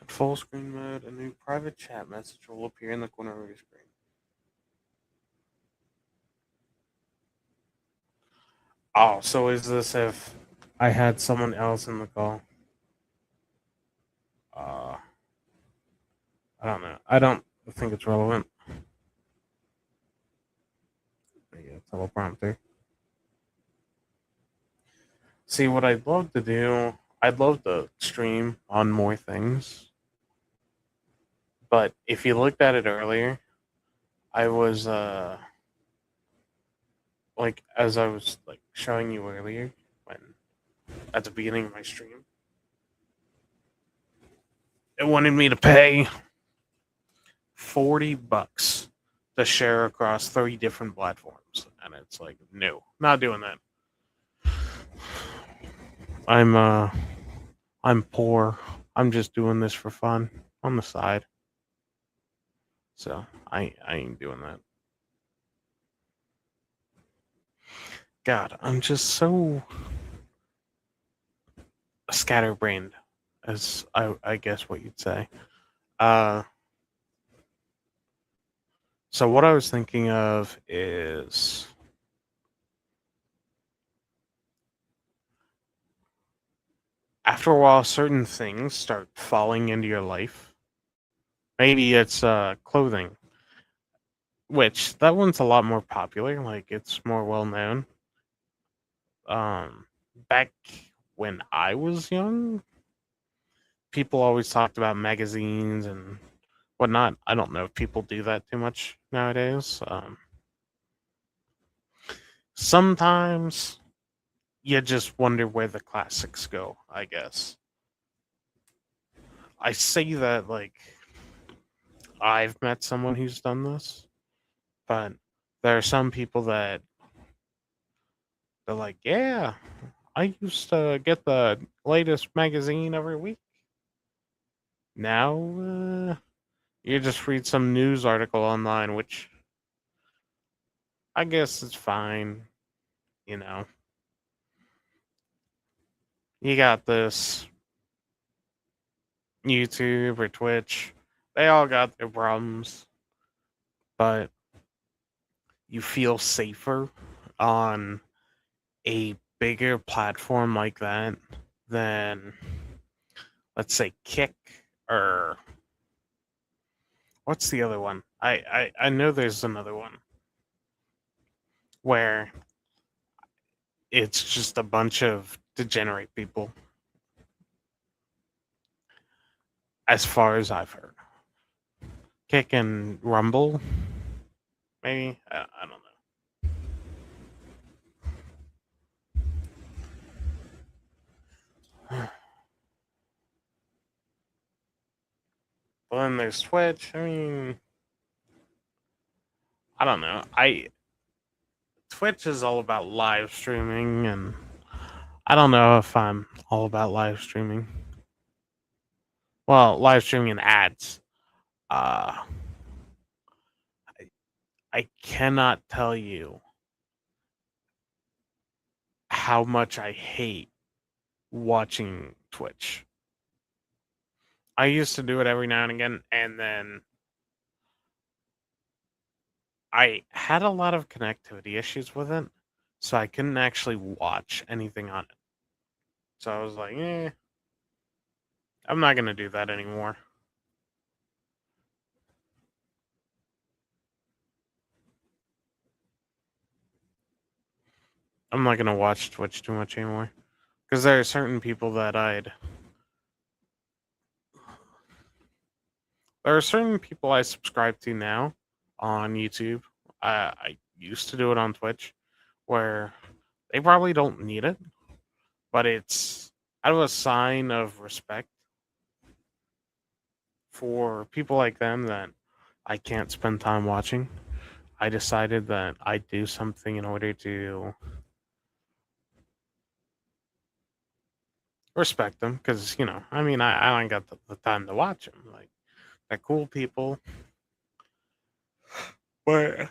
At full screen mode, a new private chat message will appear in the corner of your screen. Oh, so is this if I had someone else in the call? Uh, I don't know. I don't think it's relevant. Yeah, teleprompter. See, what I'd love to do, I'd love to stream on more things. But if you looked at it earlier, I was like as I was like showing you earlier when at the beginning of my stream, it wanted me to pay $40 to share across 30 different platforms, and it's like, no, not doing that. I'm poor. I'm just doing this for fun on the side. So I ain't doing that. God, I'm just so scatterbrained as I guess what you'd say. Uh, so what I was thinking of is after a while, certain things start falling into your life. Maybe it's clothing, which that one's a lot more popular. Like it's more well known. Um, Back when I was young, people always talked about magazines and whatnot. I don't know if people do that too much nowadays. Sometimes you just wonder where the classics go, I guess. I say that like I've met someone who's done this, but there are some people that they're like, yeah, I used to get the latest magazine every week. Now you just read some news article online, which I guess is fine. You know, you got this YouTube or Twitch. They all got their problems, but you feel safer on a bigger platform like that than, let's say, Kick or what's the other one? I know there's another one where it's just a bunch of degenerate people, as far as I've heard. Kick and Rumble, maybe? I don't know. Well, then there's Twitch. I mean, I don't know. I Twitch is all about live streaming, and I don't know if I'm all about live streaming. Well, live streaming and ads. Uh, I cannot tell you how much I hate watching Twitch. I used to do it every now and again, and then I had a lot of connectivity issues with it, so I couldn't actually watch anything on it. So I was like, I'm not gonna do that anymore. I'm not gonna watch Twitch too much anymore because there are certain people that there are certain people I subscribe to now on YouTube. I used to do it on Twitch, where they probably don't need it, but it's out of a sign of respect for people like them that I can't spend time watching. I decided that I'd do something in order to respect them because, I mean, I don't got the time to watch them. Like, they're cool people, but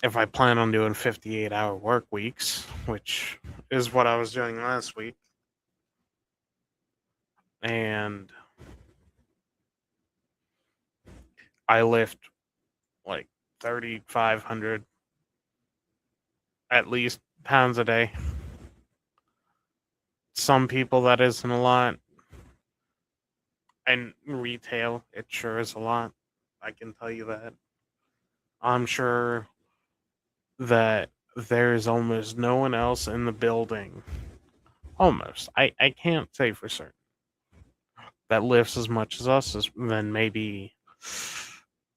if I plan on doing 58-hour work weeks, which is what I was doing last week, and I lift like 3,500 at least pounds a day. Some people that isn't a lot, and retail it sure is a lot. I can tell you that. I'm sure that there's almost no one else in the building. Almost. I can't say for certain that lifts as much as us as than maybe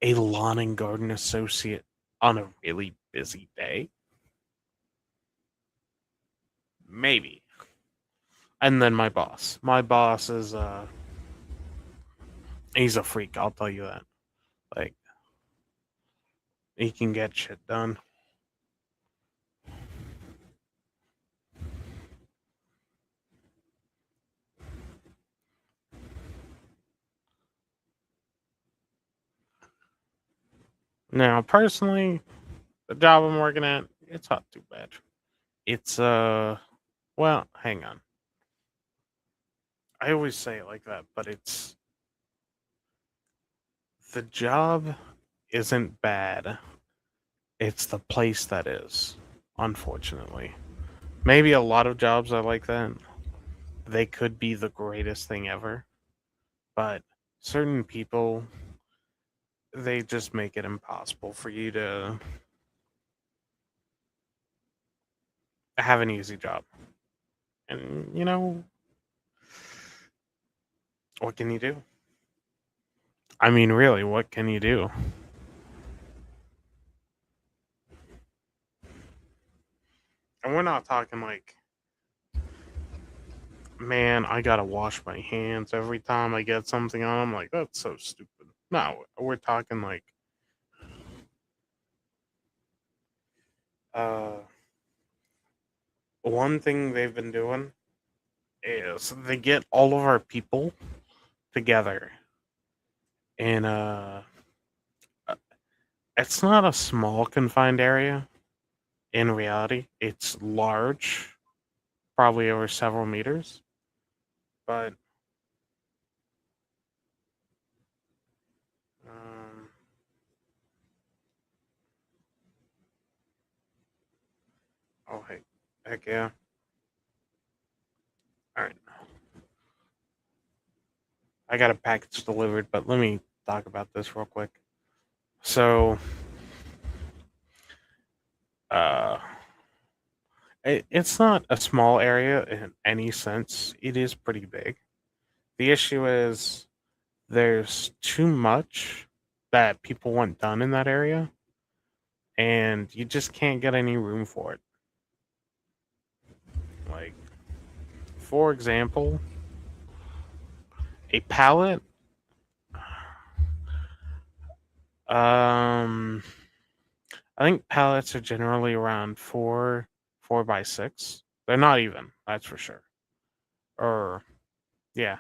a lawn and garden associate on a really busy day. Maybe. And then my boss. My boss is he's a freak, I'll tell you that. Like, he can get shit done. Now, personally, the job I'm working at, it's not too bad. It's well, hang on. I always say it like that, but it's the job isn't bad. It's the place that is, unfortunately. Maybe a lot of jobs are like that. They could be the greatest thing ever, but certain people, they just make it impossible for you to have an easy job. And, what can you do? I mean, really, what can you do? And we're not talking like, man, I gotta wash my hands every time I get something on. I'm like, that's so stupid. No, we're talking like, uh, one thing they've been doing is they get all of our people together in a it's not a small confined area in reality. It's large, probably over several meters. But um, oh heck yeah. All right. I got a package delivered, but let me talk about this real quick. So uh it's not a small area in any sense. It is pretty big. The issue is there's too much that people want done in that area, and you just can't get any room for it. Like, for example, a pallet, um, I think pallets are generally around 4 by 6. They're not even, that's for sure. Or, yeah,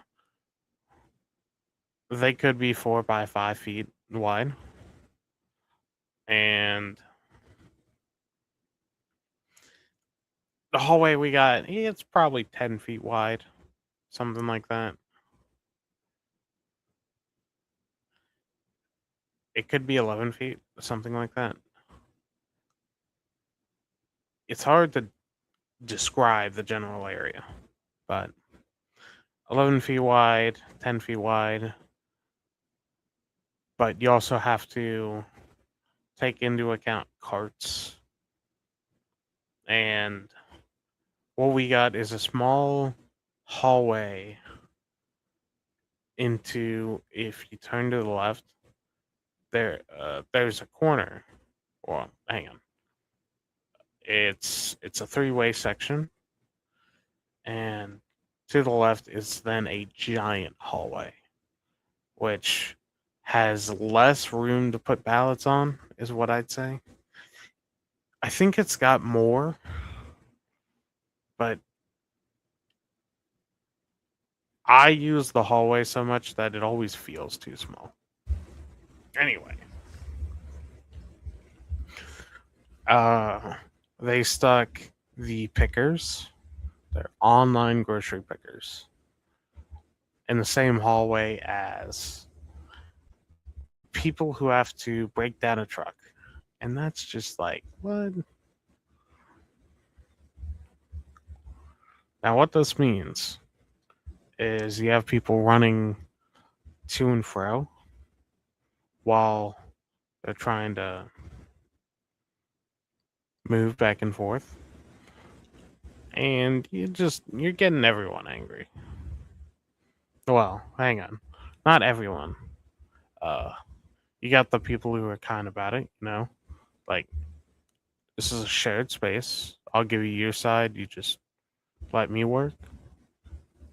they could be 4 by 5 feet wide. And the hallway we got, it's probably 10 feet wide, something like that. It could be 11 feet, something like that. It's hard to describe the general area, but 11 feet wide, 10 feet wide. But you also have to take into account carts. And what we got is a small hallway into, if you turn to the left, there's a corner. Well, hang on. It's a three-way section, and to the left is then a giant hallway, which has less room to put ballots on, is what I'd say. I think it's got more, but I use the hallway so much that it always feels too small. Anyway, uh, they stuck the pickers, they're online grocery pickers, in the same hallway as people who have to break down a truck. And that's just like, what? Now, what this means is you have people running to and fro while they're trying to move back and forth. And you're getting everyone angry. Well, hang on. Not everyone. Uh, you got the people who are kind about it. Like, this is a shared space. I'll give you your side. You just let me work.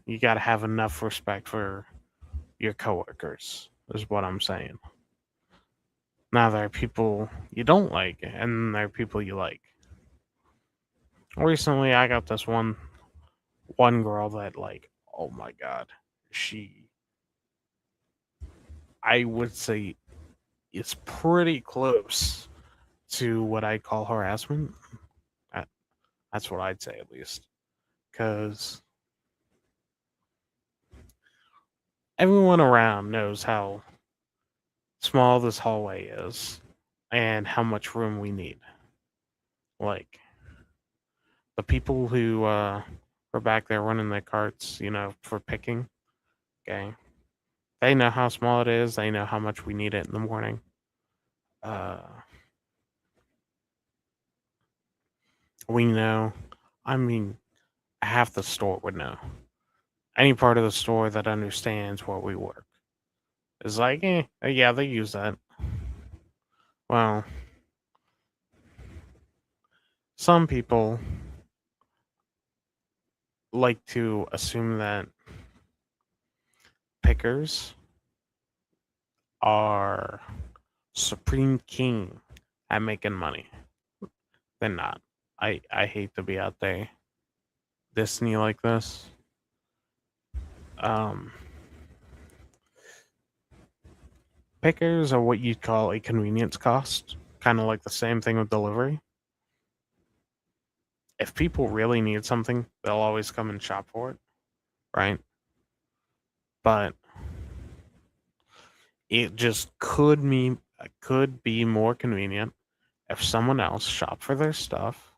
You got to have enough respect for your coworkers, is what I'm saying. Now, there are people you don't like, and there are people you like. Recently, I got this one girl that, like, oh my god, she, I would say, is pretty close to what I call harassment. That, that's what I'd say, at least. Because everyone around knows how small this hallway is and how much room we need. Like the people who were back there running their carts, for picking. Okay, they know how small it is. They know how much we need it in the morning. Uh, we know. I mean, half the store would know. Any part of the store that understands where we work is like, yeah, they use that. Well, some people like to assume that pickers are supreme king at making money. They're not. I hate to be out there Disney like this. Um, Pickers are what you'd call a convenience cost, kind of like the same thing with delivery. If people really need something, they'll always come and shop for it, right? But it just could be more convenient if someone else shopped for their stuff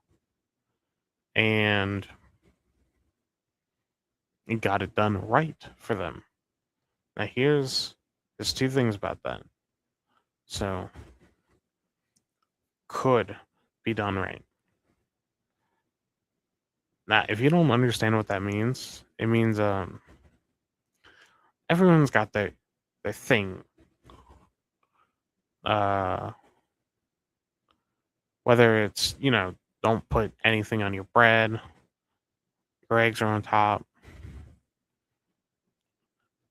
and got it done right for them. Now there's two things about that. So could be done right. Now, if you don't understand what that means, it means everyone's got their thing. Uh, Whether it's don't put anything on your bread, your eggs are on top,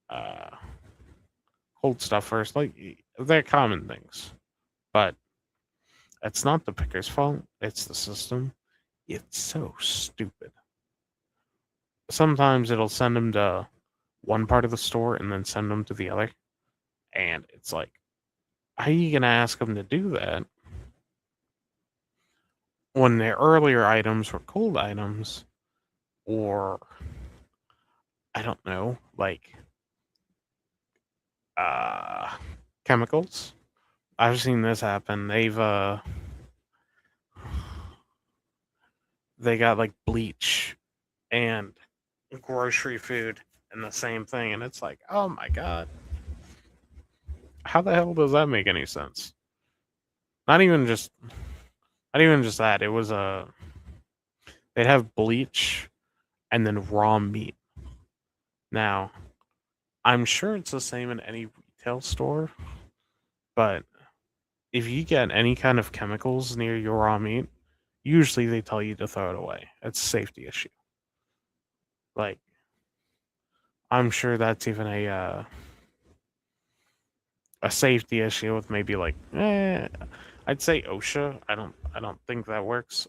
uh, hold stuff first. Like they're common things, but it's not the picker's fault. It's the system. It's so stupid. Sometimes it'll send them to one part of the store and then send them to the other, and it's like, how are you gonna ask them to do that when their earlier items were cold items, or I don't know, like uh, chemicals? I've seen this happen. They got like bleach and grocery food and the same thing, and it's like, oh my god, how the hell does that make any sense? Not even just, not even just that. It was they'd have bleach and then raw meat. Now, I'm sure it's the same in any retail store, but if you get any kind of chemicals near your raw meat, usually they tell you to throw it away. It's a safety issue. Like, I'm sure that's even a safety issue with maybe like I'd say OSHA. I don't think that works.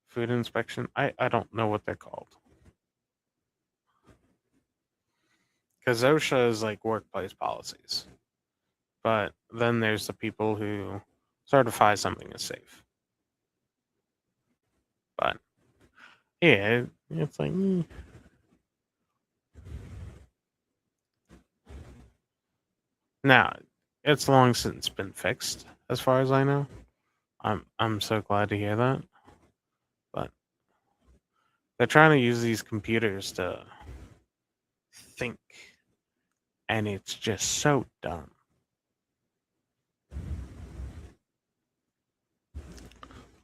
Food inspection. I don't know what they're called. Because OSHA is like workplace policies. But then there's the people who certify something as safe. But yeah, it's like now it's long since been fixed, as far as I know. I'm so glad to hear that. But they're trying to use these computers to think, and it's just so dumb.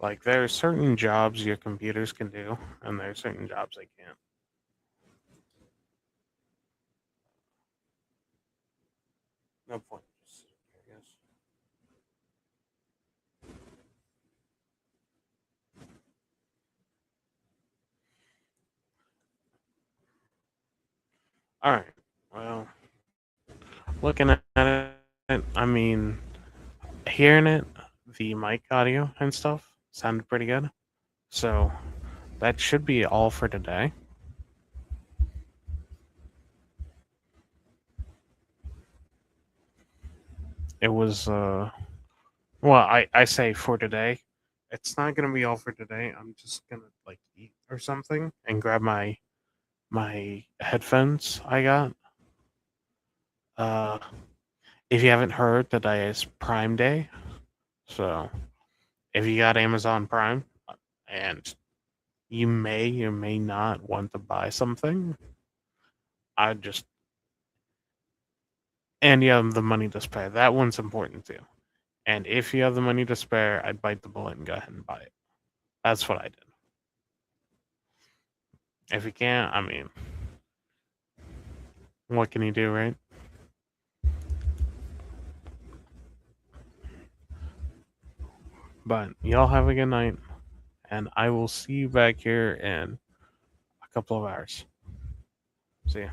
Like there are certain jobs your computers can do, and there are certain jobs they can't. No point. Just sit here, I guess. All right. Well, looking at it, I mean, hearing it, the mic audio and stuff sounded pretty good. So that should be all for today. It was well, I say for today it's not gonna be all for today. I'm just gonna like eat or something and grab my headphones I got. Uh, if you haven't heard, today is Prime Day, so if you got Amazon Prime and you may not want to buy something, I just and you have the money to spare. That one's important too. And if you have the money to spare, I'd bite the bullet and go ahead and buy it. That's what I did. If you can't, I mean, what can you do, right? But y'all have a good night, and I will see you back here in a couple of hours. See ya.